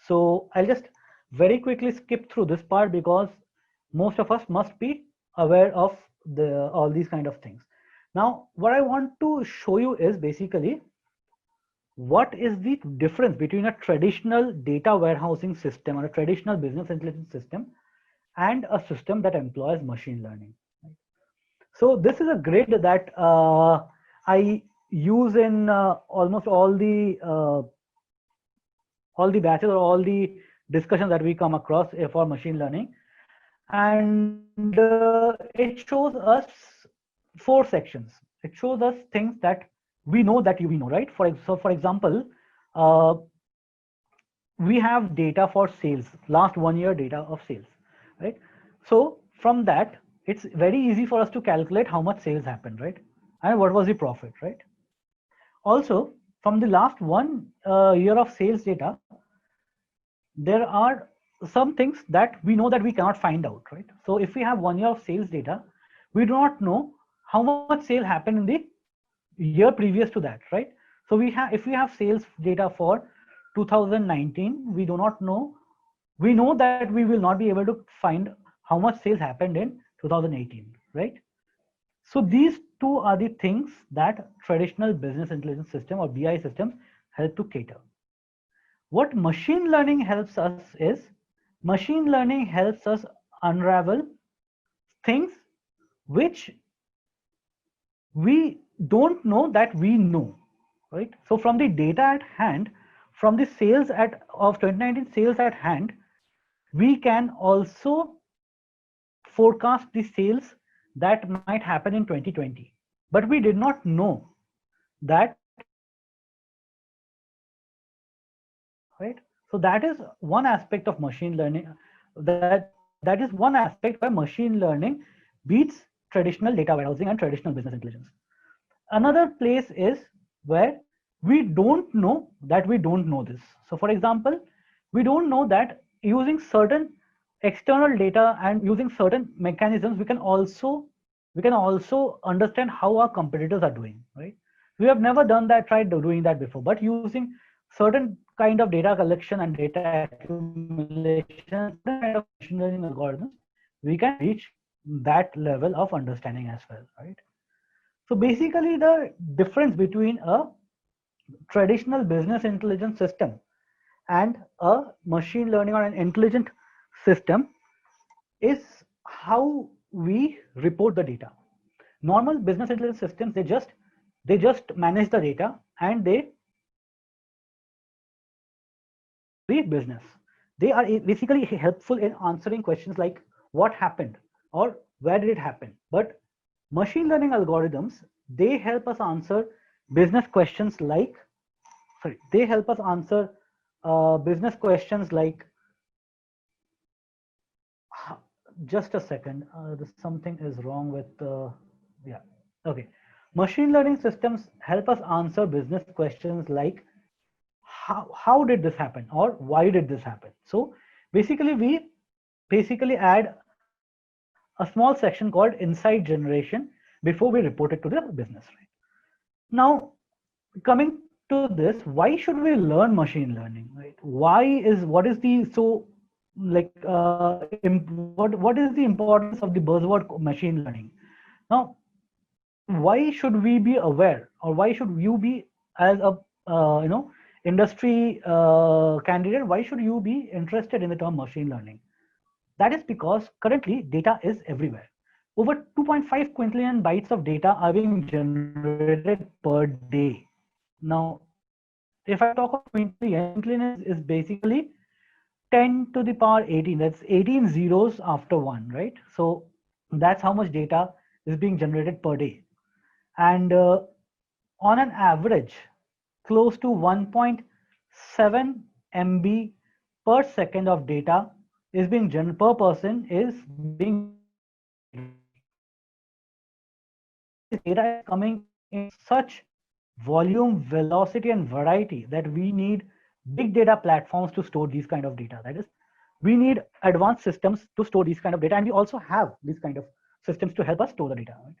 So I'll just very quickly skip through this part, because most of us must be aware of all these kind of things. Now, what I want to show you is basically what is the difference between a traditional data warehousing system or a traditional business intelligence system and a system that employs machine learning. So this is a grid that I use in almost all the all the batches or all the discussions that we come across for machine learning. And it shows us 4 sections. It shows us things that we know, right? So for example, uh, we have data for sales, last 1 year data of sales, right? So from that, it's very easy for us to calculate how much sales happened, right? And what was the profit, right? Also, from the last 1 year of sales data, there are some things that we know that we cannot find out, right? So if we have 1 year of sales data, we do not know how much sale happened in the year previous to that, right? So if we have sales data for 2019, we do not know. We know that we will not be able to find how much sales happened in 2018, right? So these two are the things that traditional business intelligence system or BI systems help to cater. What machine learning helps us is, machine learning helps us unravel things which we don't know that we know, right? So from the data at hand, from the sales of 2019 sales at hand, we can also forecast the sales that might happen in 2020. But we did not know that, right? So that is one aspect of machine learning. That is one aspect where machine learning beats traditional data warehousing and traditional business intelligence. Another place is where we don't know that we don't know this. So for example, we don't know that using certain external data and using certain mechanisms, we can also understand how our competitors are doing, right? We have never tried doing that before, but using certain kind of data collection and data accumulation, certain kind of machine learning algorithms, we can reach that level of understanding as well, right? So basically, the difference between a traditional business intelligence system and a machine learning or an intelligent system is how we report the data. Normal business intelligence systems, they just manage the data and they the business. They are basically helpful in answering questions like what happened or where did it happen. But machine learning algorithms, they help us answer business questions like, they help us answer business questions like, just a second, something is wrong with, yeah, okay. Machine learning systems help us answer business questions like, how did this happen or why did this happen? So basically, we add a small section called insight generation before we report it to the business, right? Now, coming to this, why should we learn machine learning, right? What is the what is the importance of the buzzword machine learning? Now, why should we be aware, or why should you be, as a industry candidate, why should you be interested in the term machine learning? That is because currently data is everywhere. Over 2.5 quintillion bytes of data are being generated per day. Now, if I talk of quintillion is basically 10 to the power 18. That's 18 zeros after 1, right? So that's how much data is being generated per day. And on an average, close to 1.7 MB per second of data is being generated per person is being. Data is coming in such volume, velocity, and variety that we need big data platforms to store these kind of data. That is, we need advanced systems to store these kind of data, and we also have these kind of systems to help us store the data. Right?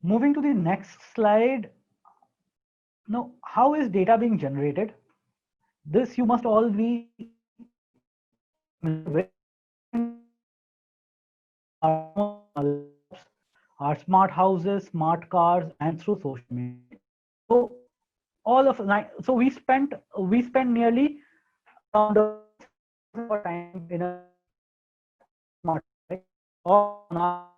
Moving to the next slide. Now, how is data being generated? This you must all be our smart houses, smart cars, and through social media. So all of so we spent nearly around time in a smart, right? On our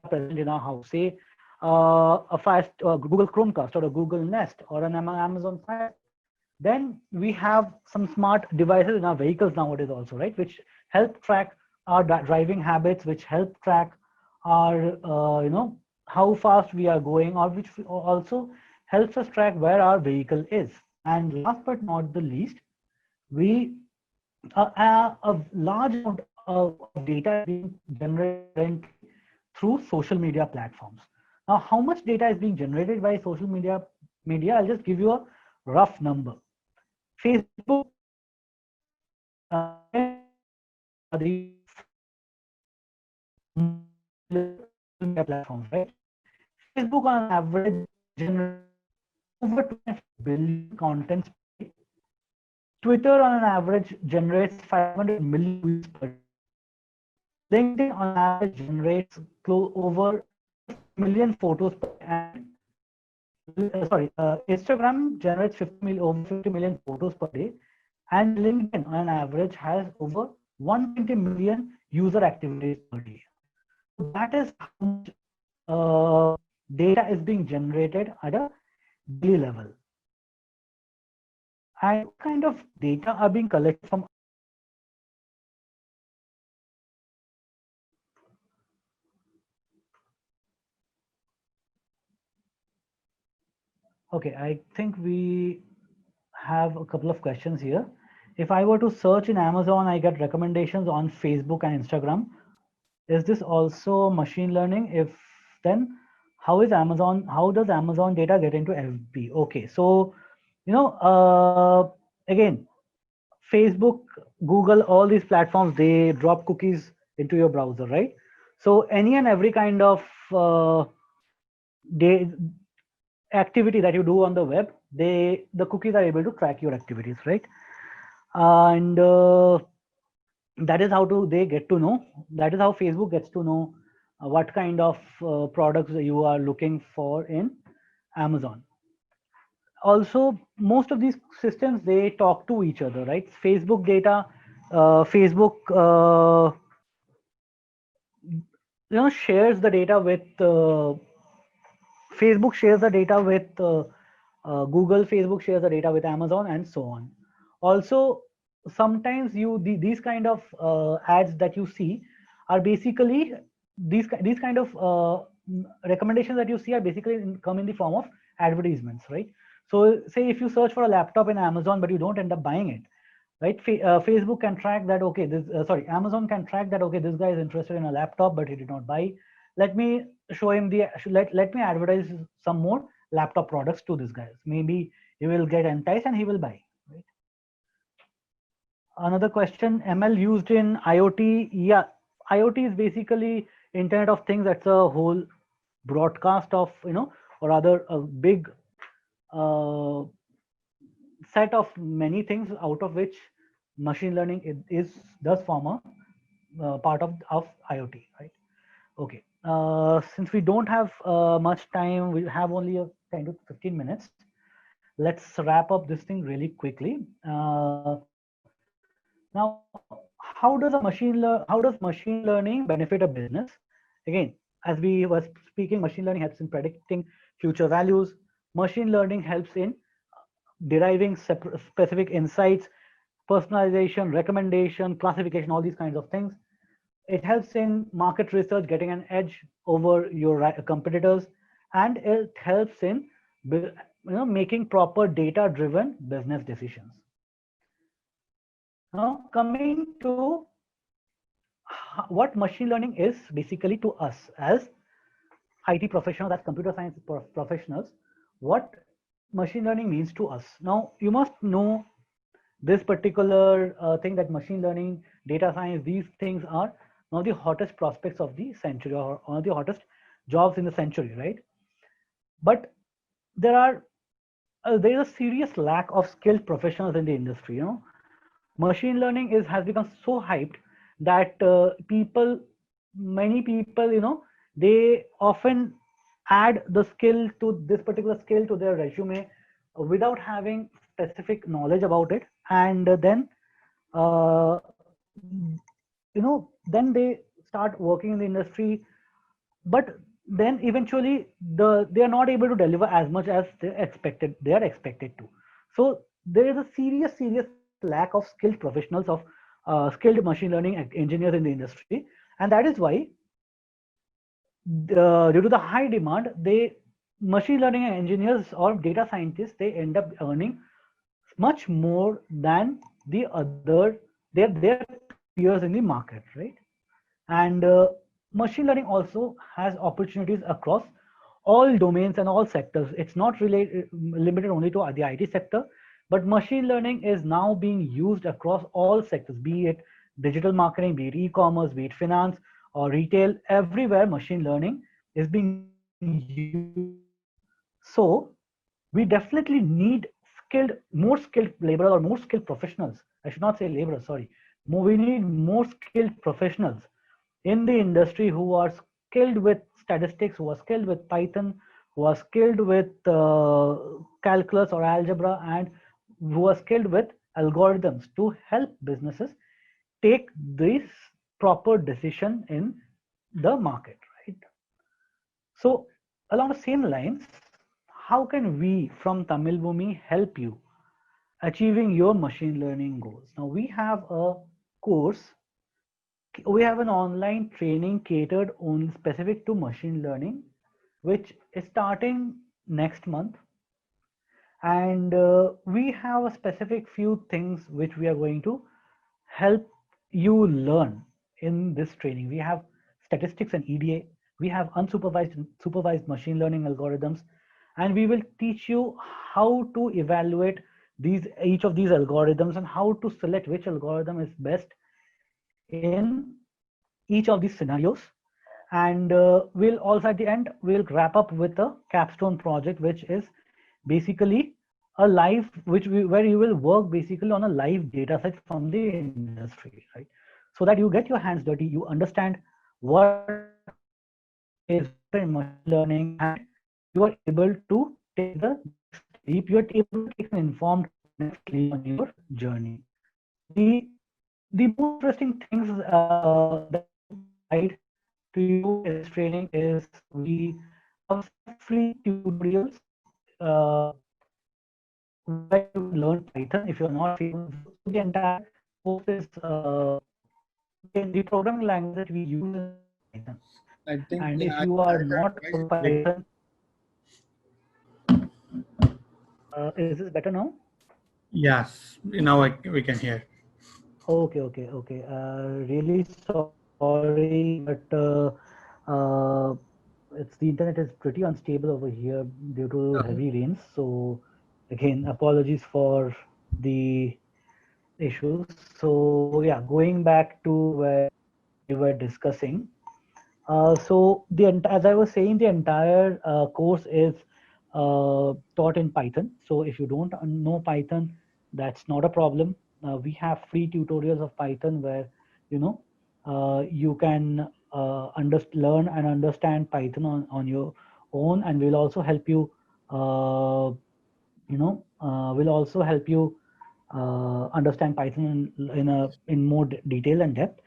present in our house, say a fast Google Chromecast or a Google Nest or an Amazon Fire. Then we have some smart devices in our vehicles nowadays also, right, which help track our driving habits, which help track our how fast we are going, or which also helps us track where our vehicle is. And last but not the least, we a large amount of data is being generated through social media platforms. Now, how much data is being generated by social media? I'll just give you a rough number. Facebook, the platforms, right? Facebook on average generates over 2 billion contents. Twitter on an average generates 500 million tweets per day. LinkedIn on average generates over million photos per day. Instagram generates over 50 million photos per day, and LinkedIn on an average has over 120 million user activities per day. That is how much data is being generated at a daily level. And what kind of data are being collected from? Okay, I think we have a couple of questions here. If I were to search in Amazon, I get recommendations on Facebook and Instagram. Is this also machine learning? If then, how does Amazon data get into FB? Okay, so again, Facebook, Google, all these platforms, they drop cookies into your browser, right? So any and every kind of activity that you do on the web, the cookies are able to track your activities, right? And that is how they get to know. That is how Facebook gets to know what kind of products you are looking for in Amazon. Also, most of these systems, they talk to each other, right? Facebook data, Facebook shares the data with Facebook shares the data with Google, Facebook shares the data with Amazon, and so on. Also, sometimes these kind of ads that you see are basically these kind of recommendations that you see are basically come in the form of advertisements, right? So say if you search for a laptop in Amazon but you don't end up buying it, right? Facebook can track that, okay, Amazon can track that, okay, this guy is interested in a laptop but he did not buy. Let me show him let me advertise some more laptop products to this guy. Maybe he will get enticed and he will buy, right? Another question, ML used in IoT? Yeah, IoT is basically Internet of Things. That's a whole broadcast of, or rather a big set of many things, out of which machine learning does form a part of IoT, right? Okay, since we don't have much time, we have only 10 to 15 minutes. Let's wrap up this thing really quickly. Now, how does machine learning benefit a business? Again, as we were speaking, machine learning helps in predicting future values. Machine learning helps in deriving specific insights, personalization, recommendation, classification, all these kinds of things. It helps in market research, getting an edge over your competitors, and it helps in making proper data-driven business decisions. Now, coming to what machine learning is basically to us as IT professionals, as computer science professionals, what machine learning means to us. Now, you must know this particular thing, that machine learning, data science, these things are one of the hottest prospects of the century, or one of the hottest jobs in the century, right? But there is a serious lack of skilled professionals in the industry. Machine learning has become so hyped that many people, they often add the skill to this particular skill to their resume without having specific knowledge about it, and then then they start working in the industry, but then eventually they are not able to deliver as much as they are expected to. So there is a serious lack of skilled professionals, of skilled machine learning engineers in the industry, and that is why, due to the high demand, machine learning engineers or data scientists, they end up earning much more than the other their peers in the market, right? And machine learning also has opportunities across all domains and all sectors. It's not limited only to the IT sector, but machine learning is now being used across all sectors, be it digital marketing, be it e-commerce, be it finance or retail. Everywhere machine learning is being used. So we definitely need more skilled laborers or more skilled professionals. I should not say laborers, sorry. We need more skilled professionals in the industry who are skilled with statistics, who are skilled with Python, who are skilled with calculus or algebra, and who are skilled with algorithms to help businesses take this proper decision in the market, right? So along the same lines, how can we from Tamil Bhumi help you achieving your machine learning goals? Now we have a course, we have an online training catered only specific to machine learning, which is starting next month. And we have a specific few things which we are going to help you learn in this training. We have statistics and EDA, we have unsupervised and supervised machine learning algorithms, and we will teach you how to evaluate each of these algorithms and how to select which algorithm is best in each of these scenarios. And we'll also at the end, we'll wrap up with a capstone project, which is basically a live, where you will work basically on a live data set from the industry, right? So that you get your hands dirty, you understand what is in machine learning, and you are able to take the next leap, you are able to take an informed next leap on your journey. The most interesting things that provide to you in this training is we have free tutorials where you learn Python if you're not able. So the entire course is in the programming language that we use is Python. I think, And yeah, if you are not I- Python, is this better now? yes, now we can hear. Okay. Really sorry, but it's the internet is pretty unstable over here due to heavy rains. So again, apologies for the issues. So yeah, going back to where we were discussing. So as I was saying, the entire course is taught in Python. So if you don't know Python, that's not a problem. We have free tutorials of Python where you can learn and understand Python on your own, and we'll also help you. We'll also help you understand Python in more detail and depth.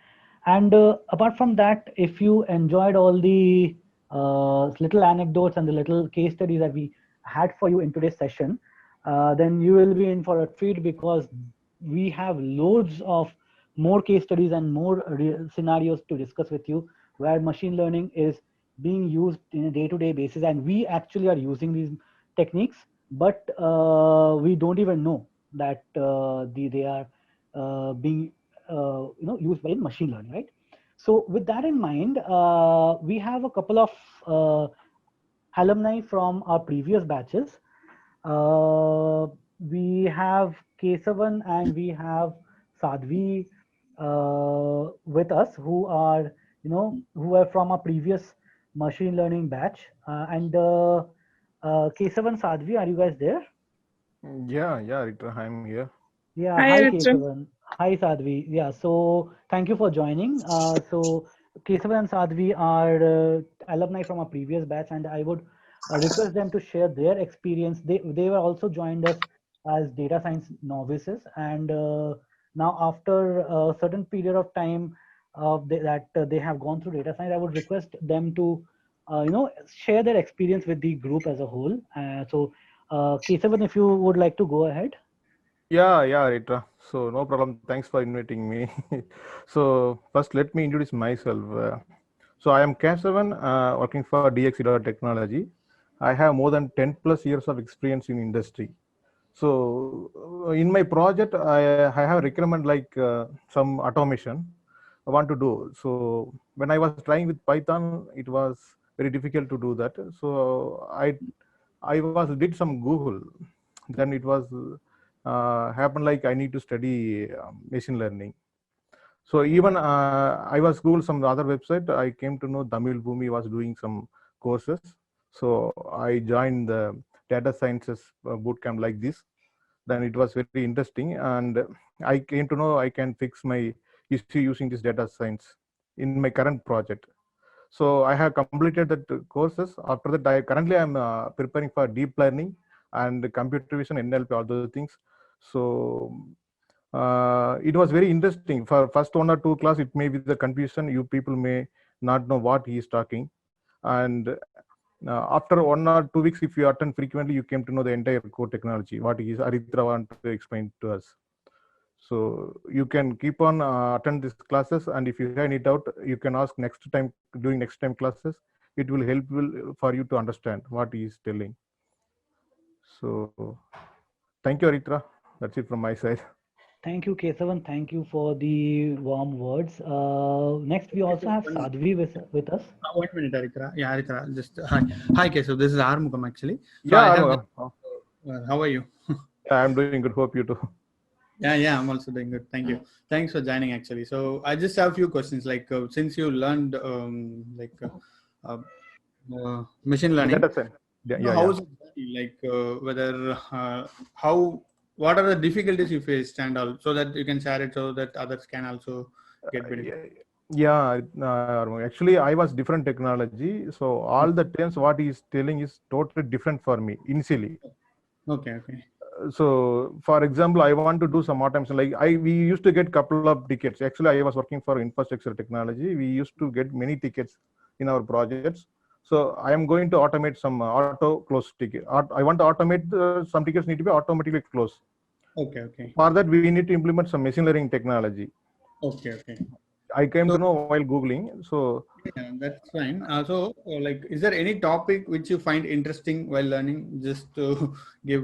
And apart from that, if you enjoyed all the little anecdotes and the little case studies that we had for you in today's session, then you will be in for a treat, because we have loads of more case studies and more scenarios to discuss with you, where machine learning is being used in a day-to-day basis, and we actually are using these techniques, but we don't even know that they are being used by machine learning, right? So with that in mind, we have a couple of alumni from our previous batches. We have Kesavan and we have Sadhvi with us, who are from our previous machine learning batch. And Kesavan, Sadhvi, are you guys there? Yeah, Rita, I'm here. Yeah, Hi, hi Ritra. Kesavan. Hi Sadhvi. Yeah, so thank you for joining. So Kesavan and Sadhvi are alumni from our previous batch, and I would request them to share their experience. They were also joined us as data science novices, and now after a certain period of time, that they have gone through data science, I would request them to, share their experience with the group as a whole. So, Kesavan, if you would like to go ahead. Yeah, yeah, Ritra. So no problem. Thanks for inviting me. So first, let me introduce myself. So I am Kesavan, working for DXC Technology. I have more than 10 plus years of experience in industry. So in my project, I have requirement like some automation I want to do. So when I was trying with Python, it was very difficult to do that. So I was did some Google. Then it was happened like I need to study machine learning. So even I was Google some other website. I came to know Tamil Bhumi was doing some courses. So I joined the data sciences bootcamp like this. Then it was very interesting, and I came to know I can fix my issue using this data science in my current project. So I have completed that courses. After that, I currently I'm preparing for deep learning and computer vision, NLP, all those things. So it was very interesting. For first 1 or 2 class, it may be the confusion. You people may not know what he is talking, and after 1 or 2 weeks, if you attend frequently, you came to know the entire core technology. What is Aritra want to explain to us? So you can keep on attend these classes, and if you have any doubt, you can ask next time during next time classes. It will help for you to understand what he is telling. So thank you, Aritra. That's it from my side. Thank you, Kesavan. Thank you for the warm words. Next, we also have Sadhvi with us. 1 minute, Aritra. Yeah, Aritra. Just hi, Kesav. This is Armugam actually. So Yeah, how are you? I'm doing good. Hope you too. Yeah, I'm also doing good. Thank you. Thanks for joining actually. So I just have a few questions. Like since you learned machine learning, Data science. how is it like whether what are the difficulties you faced and all, so that you can share it so that others can also get benefit. Yeah, actually, I was different technology. So all the terms what he is telling is totally different for me initially. Okay. So for example, I want to do some automation. Like we used to get couple of tickets. Actually, I was working for infrastructure technology. We used to get many tickets in our projects. So I am going to automate some auto close ticket. I want to automate some tickets need to be automatically closed. Okay. For that, we need to implement some machine learning technology. Okay. I came to know while Googling. So yeah, that's fine. So, like, is there any topic which you find interesting while learning? Just to give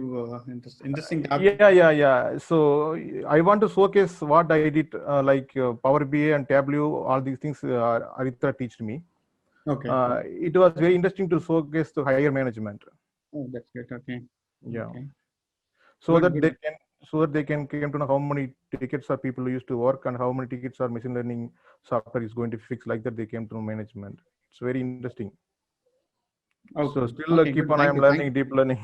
interesting topic. Yeah. So I want to showcase what I did, like Power BI and Tableau. All these things Aritra taught me. Okay. It was very interesting to showcase to higher management. Oh, that's good. Okay. Yeah. Okay. So that they can came to know how many tickets are people used to work and how many tickets are machine learning software is going to fix. Like that, they came to know management. It's very interesting. Okay. So still keep on. I am learning deep learning.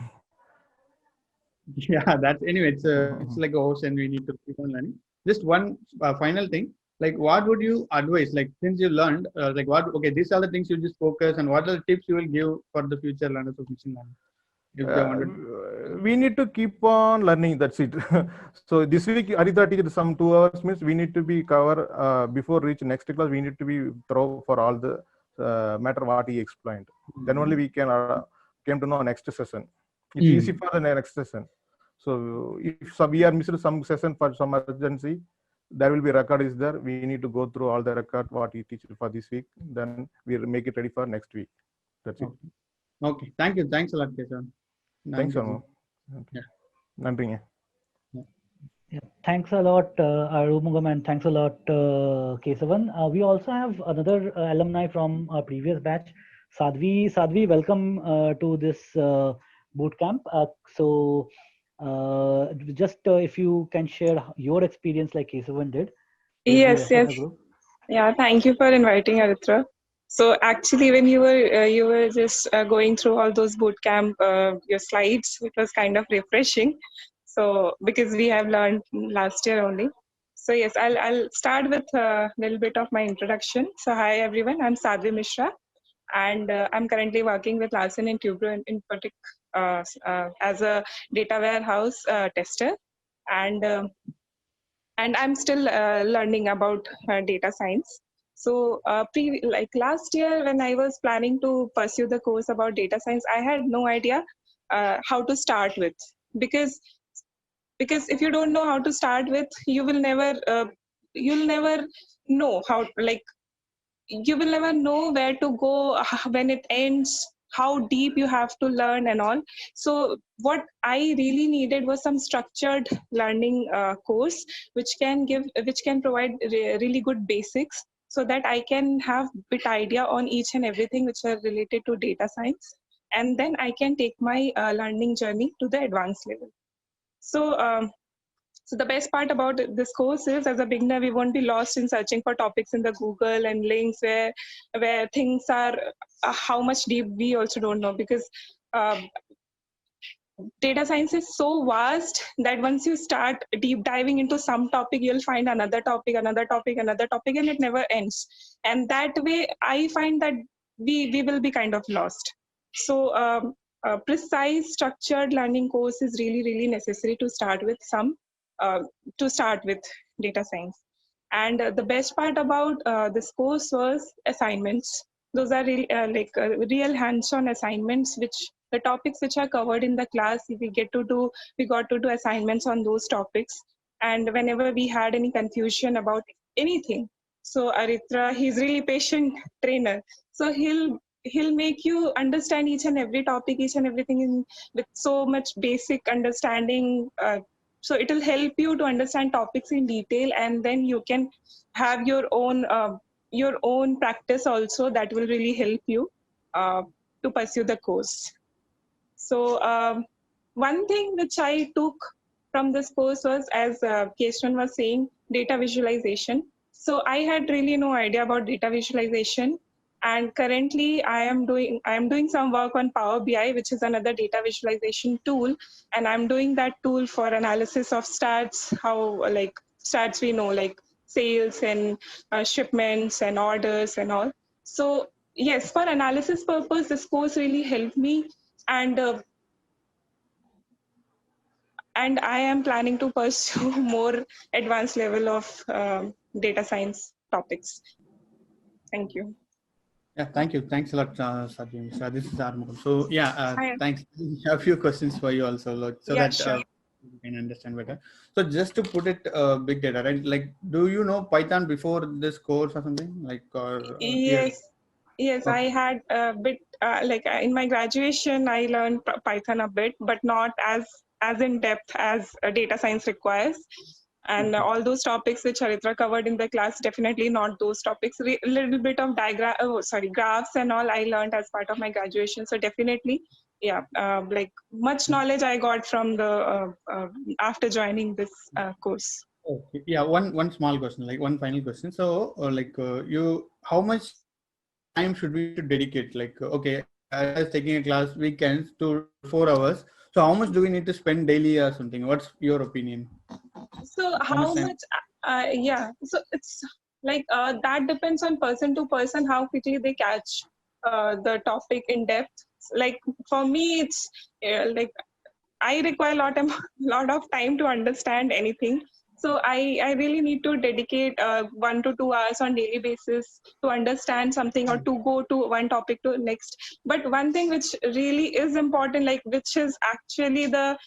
Yeah, that's anyway. It's like a horse, and we need to keep on learning. Just one final thing. Like, what would you advise? Like, since you learned, like, what? Okay, these are the things you just focus, and what are the tips you will give for the future learners of machine learning? If they wanted. We need to keep on learning. That's it. So this week, Arita teaches some 2 hours. Means we need to be cover before reach next class. We need to be thorough for all the matter what he explained. Then only we can came to know next session. It's easy for the next session. So if we are missing some session for some urgency, there will be record is there. We need to go through all the record what he teaches for this week. Then we'll make it ready for next week. That's it. Okay. Thank you. Thanks a lot, Kesav. Thanks, Armo. Okay. Yeah, thanks a lot, Arumugam, and thanks a lot, Kesavan. We also have another alumni from our previous batch, Sadhvi. Sadhvi, welcome to this bootcamp. So just if you can share your experience like Kesavan did. Yes. Yeah, thank you for inviting, Aritra. So actually, when you were just going through all those bootcamp your slides, it was kind of refreshing. So because we have learned last year only. So yes, I'll start with a little bit of my introduction. So hi everyone, I'm Sadhvi Mishra, and I'm currently working with Larsen & Toubro in Infotech as a data warehouse tester, and I'm still learning about data science. So like last year when I was planning to pursue the course about data science, I had no idea how to start with, because if you don't know how to start with, you will never know how, like, you will never know where to go when it ends, how deep you have to learn and all. So what I really needed was some structured learning course which can provide really good basics, so that I can have bit idea on each and everything which are related to data science, and then I can take my learning journey to the advanced level. So the best part about this course is, as a beginner, we won't be lost in searching for topics in the Google and links where things are how much deep we also don't know, because data science is so vast that once you start deep diving into some topic, you'll find another topic, and it never ends. And that way, I find that we will be kind of lost. So a precise structured learning course is really necessary to start with data science. And the best part about this course was assignments. Those are real hands-on assignments, which the topics which are covered in the class, we got to do assignments on those topics. And whenever we had any confusion about anything, so Aritra, he's really patient trainer. So he'll make you understand each and every topic, each and everything with so much basic understanding. So it will help you to understand topics in detail, and then you can have your own practice also that will really help you to pursue the course. So one thing which I took from this course was, as Keshavan was saying, data visualization. So I had really no idea about data visualization. And currently I am doing some work on Power BI, which is another data visualization tool. And I'm doing that tool for analysis of stats, how like stats we know, like sales and shipments and orders and all. So yes, for analysis purpose, this course really helped me. And I am planning to pursue more advanced level of data science topics. Thank you. Yeah, thank you. Thanks a lot, Sadhvi Mishra. This is Armugam. So yeah, thanks. I have a few questions for you also, like, so Yeah, that sure. you can understand better. So just to put it big data, right? Like, do you know Python before this course or something? Like, or Yes, okay. I had a bit in my graduation, I learned Python a bit, but not as in depth as data science requires. And all those topics which Haritra covered in the class, definitely not those topics. A little bit of graphs and all I learned as part of my graduation. So definitely, yeah, like much knowledge I got from the after joining this course. Okay. Yeah, one small question, like one final question. So, how much time should we dedicate? Like, okay, I was taking a class weekends to 4 hours. So, how much do we need to spend daily or something? What's your opinion? So how much? Yeah. So it's like that depends on person to person how quickly they catch the topic in depth. Like for me, it's like I require lot of time to understand anything. So I really need to dedicate 1 to 2 hours on daily basis to understand something or to go to one topic to next. But one thing which really is important, like which is actually the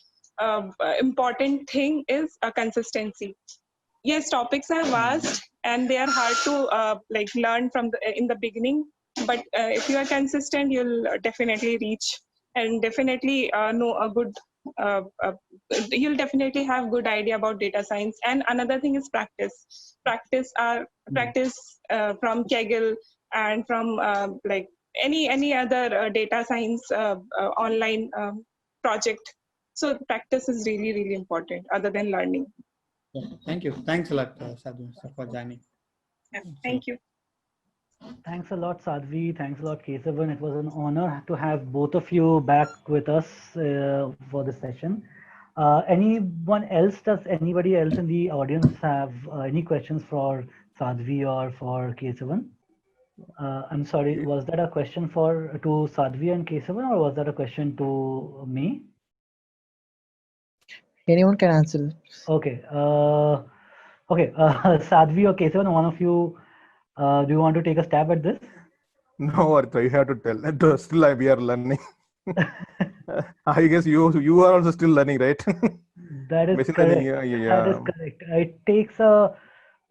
important thing, is consistency. Yes, topics are vast and they are hard to learn from in the beginning. But if you are consistent, you'll definitely reach and definitely know a good. Uh, uh, you'll definitely have good idea about data science. And another thing is practice. Practice from Kaggle and from any other data science online project. So practice is really important other than learning. Yeah, thank you. Thanks a lot, Sadhu, for joining. Yeah, thank you. Thanks a lot, Sadhvi. Thanks a lot, Kesavan. It was an honor to have both of you back with us for this session. Does anybody else in the audience have any questions for Sadhvi or for Kesavan? I'm sorry, was that a question to Sadhvi and Kesavan, or was that a question to me? Anyone can answer. Okay. Okay. Sadhvi or Kesavan, one of you Do you want to take a stab at this? No, Arthur, you have to tell. Still, we are learning. I guess you are also still learning, right? That is Machine correct. learning, That is yeah. correct. It takes a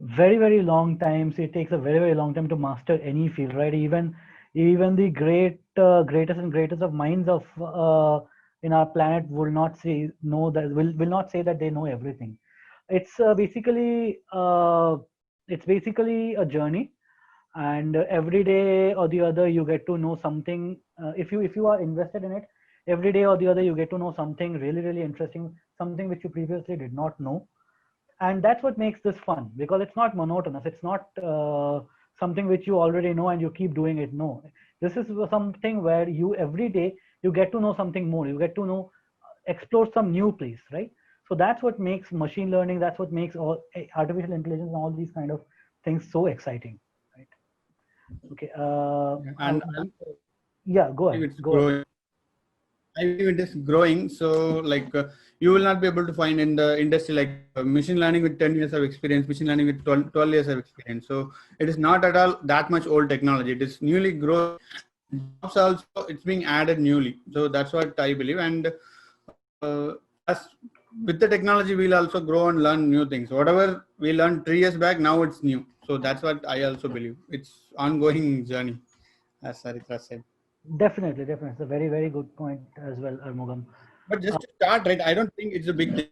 very, very long time. So it takes a very, very long time to master any field, right? Even the greatest and greatest of minds of in our planet will not say know that will not say that they know everything. It's basically a journey, and every day or the other you get to know something. If you are invested in it, every day or the other you get to know something really, really interesting, something which you previously did not know. And that's what makes this fun, because it's not monotonous. It's not something which you already know and you keep doing it. No, this is something where you every day you get to know something more, you get to know, explore some new place, right? So that's what makes machine learning, that's what makes all artificial intelligence and all these kind of things so exciting, right? Okay. And Yeah, go ahead. it's growing. I believe it is growing. So, like, you will not be able to find in the industry like machine learning with 10 years of experience, machine learning with 12 years of experience. So, it is not at all that much old technology. It is newly growing. Jobs also, it's being added newly. So, that's what I believe. And as with the technology, we'll also grow and learn new things. Whatever we learned 3 years back, now it's new. So, that's what I also believe. It's ongoing journey, as Saritra said. Definitely. It's a very, very good point as well, Armugam. But just to start, right, I don't think it's a big thing.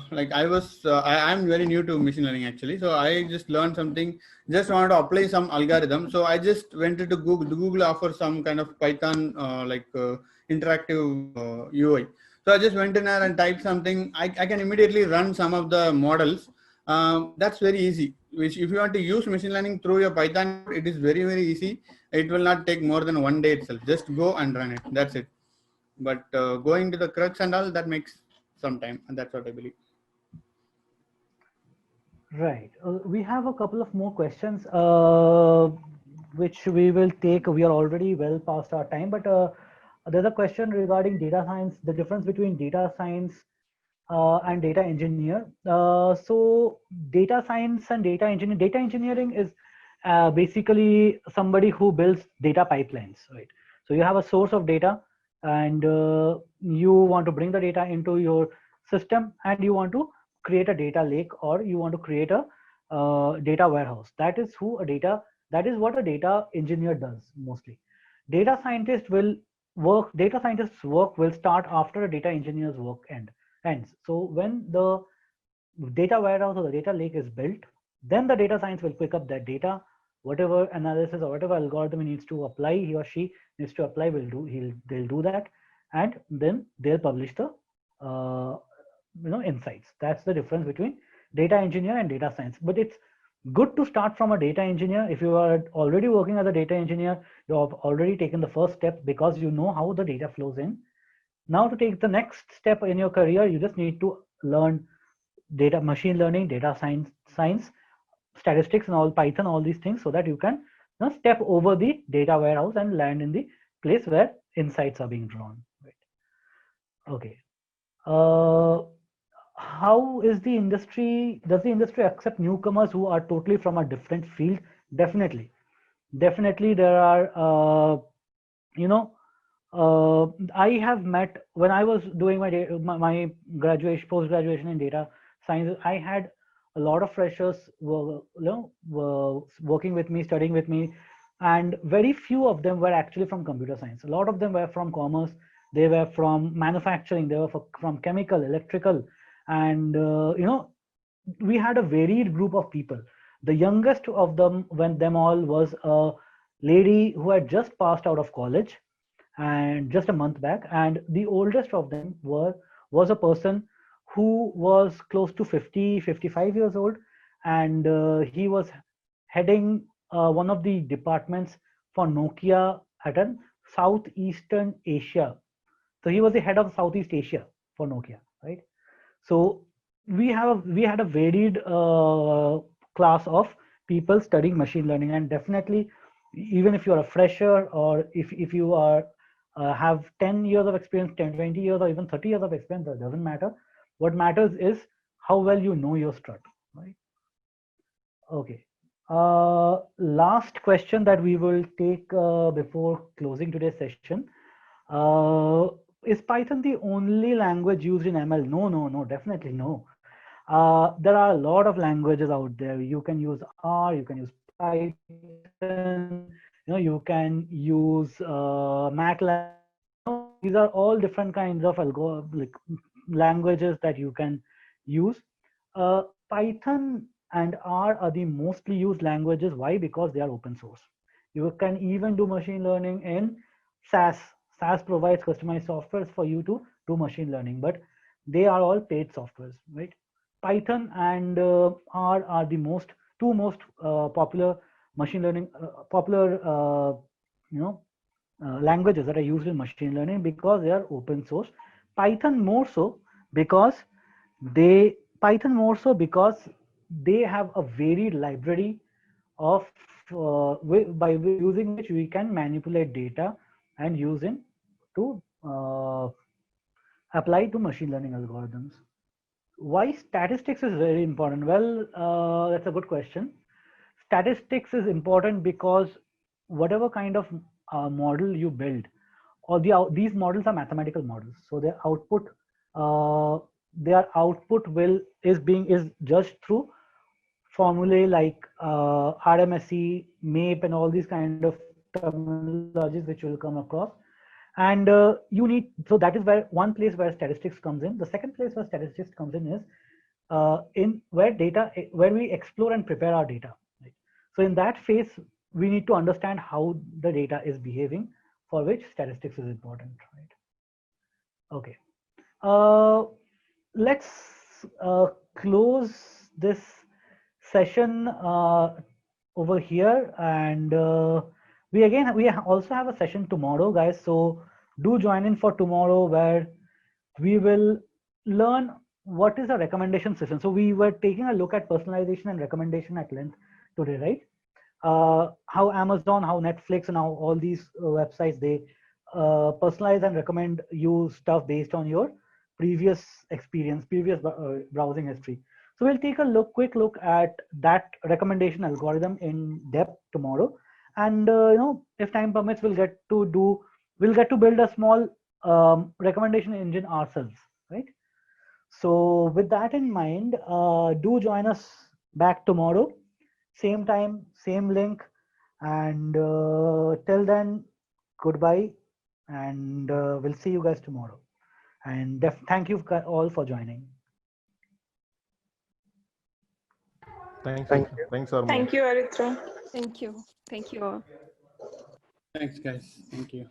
Like I'm very new to machine learning actually. So I just learned something, just wanted to apply some algorithm. So I just went into Google. Google offers some kind of Python interactive UI. So I just went in there and typed something. I can immediately run some of the models. That's very easy. Which if you want to use machine learning through your Python, it is very, very easy. It will not take more than one day itself. Just go and run it. That's it. But going to the crux and all, that makes some time, and that's what I believe. Right. We have a couple of more questions, which we will take. We are already well past our time, but there's a question regarding data science, the difference between data science and data engineer. So data science and data engineering is basically somebody who builds data pipelines, right? So you have a source of data, and you want to bring the data into your system, and you want to create a data lake, or you want to create a data warehouse. That is what a data engineer does mostly. Data scientists work will start after a data engineer's work ends. So when the data warehouse or the data lake is built, then the data science will pick up that data, whatever analysis or whatever algorithm he needs to apply, he or she needs to apply, they'll do that, and then they'll publish the insights. That's the difference between data engineer and data science. But it's good to start from a data engineer. If you are already working as a data engineer, you have already taken the first step, because you know how the data flows in. Now to take the next step in your career, you just need to learn machine learning, data science, statistics and all, Python, all these things, so that you can step over the data warehouse and land in the place where insights are being drawn. Right. Okay. How is the industry? Does the industry accept newcomers who are totally from a different field? Definitely. There are, I have met, when I was doing my post graduation in data science, I had a lot of freshers were working with me, studying with me, and very few of them were actually from computer science. A lot of them were from commerce. They were from manufacturing. They were from chemical, electrical, and we had a varied group of people. The youngest of them was a lady who had just passed out of college, and just a month back, and the oldest of them was a person who was close to 55 years old, and he was heading one of the departments for Nokia at a Southeastern Asia. So he was the head of Southeast Asia for Nokia, right? So we had a varied class of people studying machine learning, and definitely, even if you're a fresher, or if you are have 10 years of experience, 10, 20 years, or even 30 years of experience, that doesn't matter. What matters is how well you know your strut, right? Okay. Last question that we will take before closing today's session. Is Python the only language used in ML? No, definitely no. There are a lot of languages out there. You can use R, you can use Python, you can use MATLAB. These are all different kinds of languages that you can use. Python and R are the mostly used languages. Why? Because they are open source. You can even do machine learning in SAS. SAS provides customized softwares for you to do machine learning, but they are all paid softwares, right? Python and R are the two most popular machine learning languages that are used in machine learning because they are open source. Python more so because they have a varied library of by using which we can manipulate data and use it to apply to machine learning algorithms. Why statistics is very important? Well, that's a good question. Statistics is important because whatever kind of model you build, these models are mathematical models, so their output is judged through formulae like RMSE, MAPE, and all these kind of terminologies which will come across. And so that is where one place where statistics comes in. The second place where statistics comes in is where we explore and prepare our data. Right? So in that phase, we need to understand how the data is behaving, for which statistics is important, right? Okay. Let's close this session over here, and we also have a session tomorrow, guys. So do join in for tomorrow, where we will learn what is a recommendation system. So we were taking a look at personalization and recommendation at length today, right? How Amazon, how Netflix, and how all these websites, they personalize and recommend you stuff based on your previous experience, previous browsing history. So we'll take a quick look at that recommendation algorithm in depth tomorrow. And if time permits, we'll get to build a small recommendation engine ourselves, right? So with that in mind, do join us back tomorrow, same time, same link, and till then, goodbye, and we'll see you guys tomorrow. And thank you all for joining. Thanks, Arman. Thank you, Aritra. Thank you all. Thanks, guys. Thank you.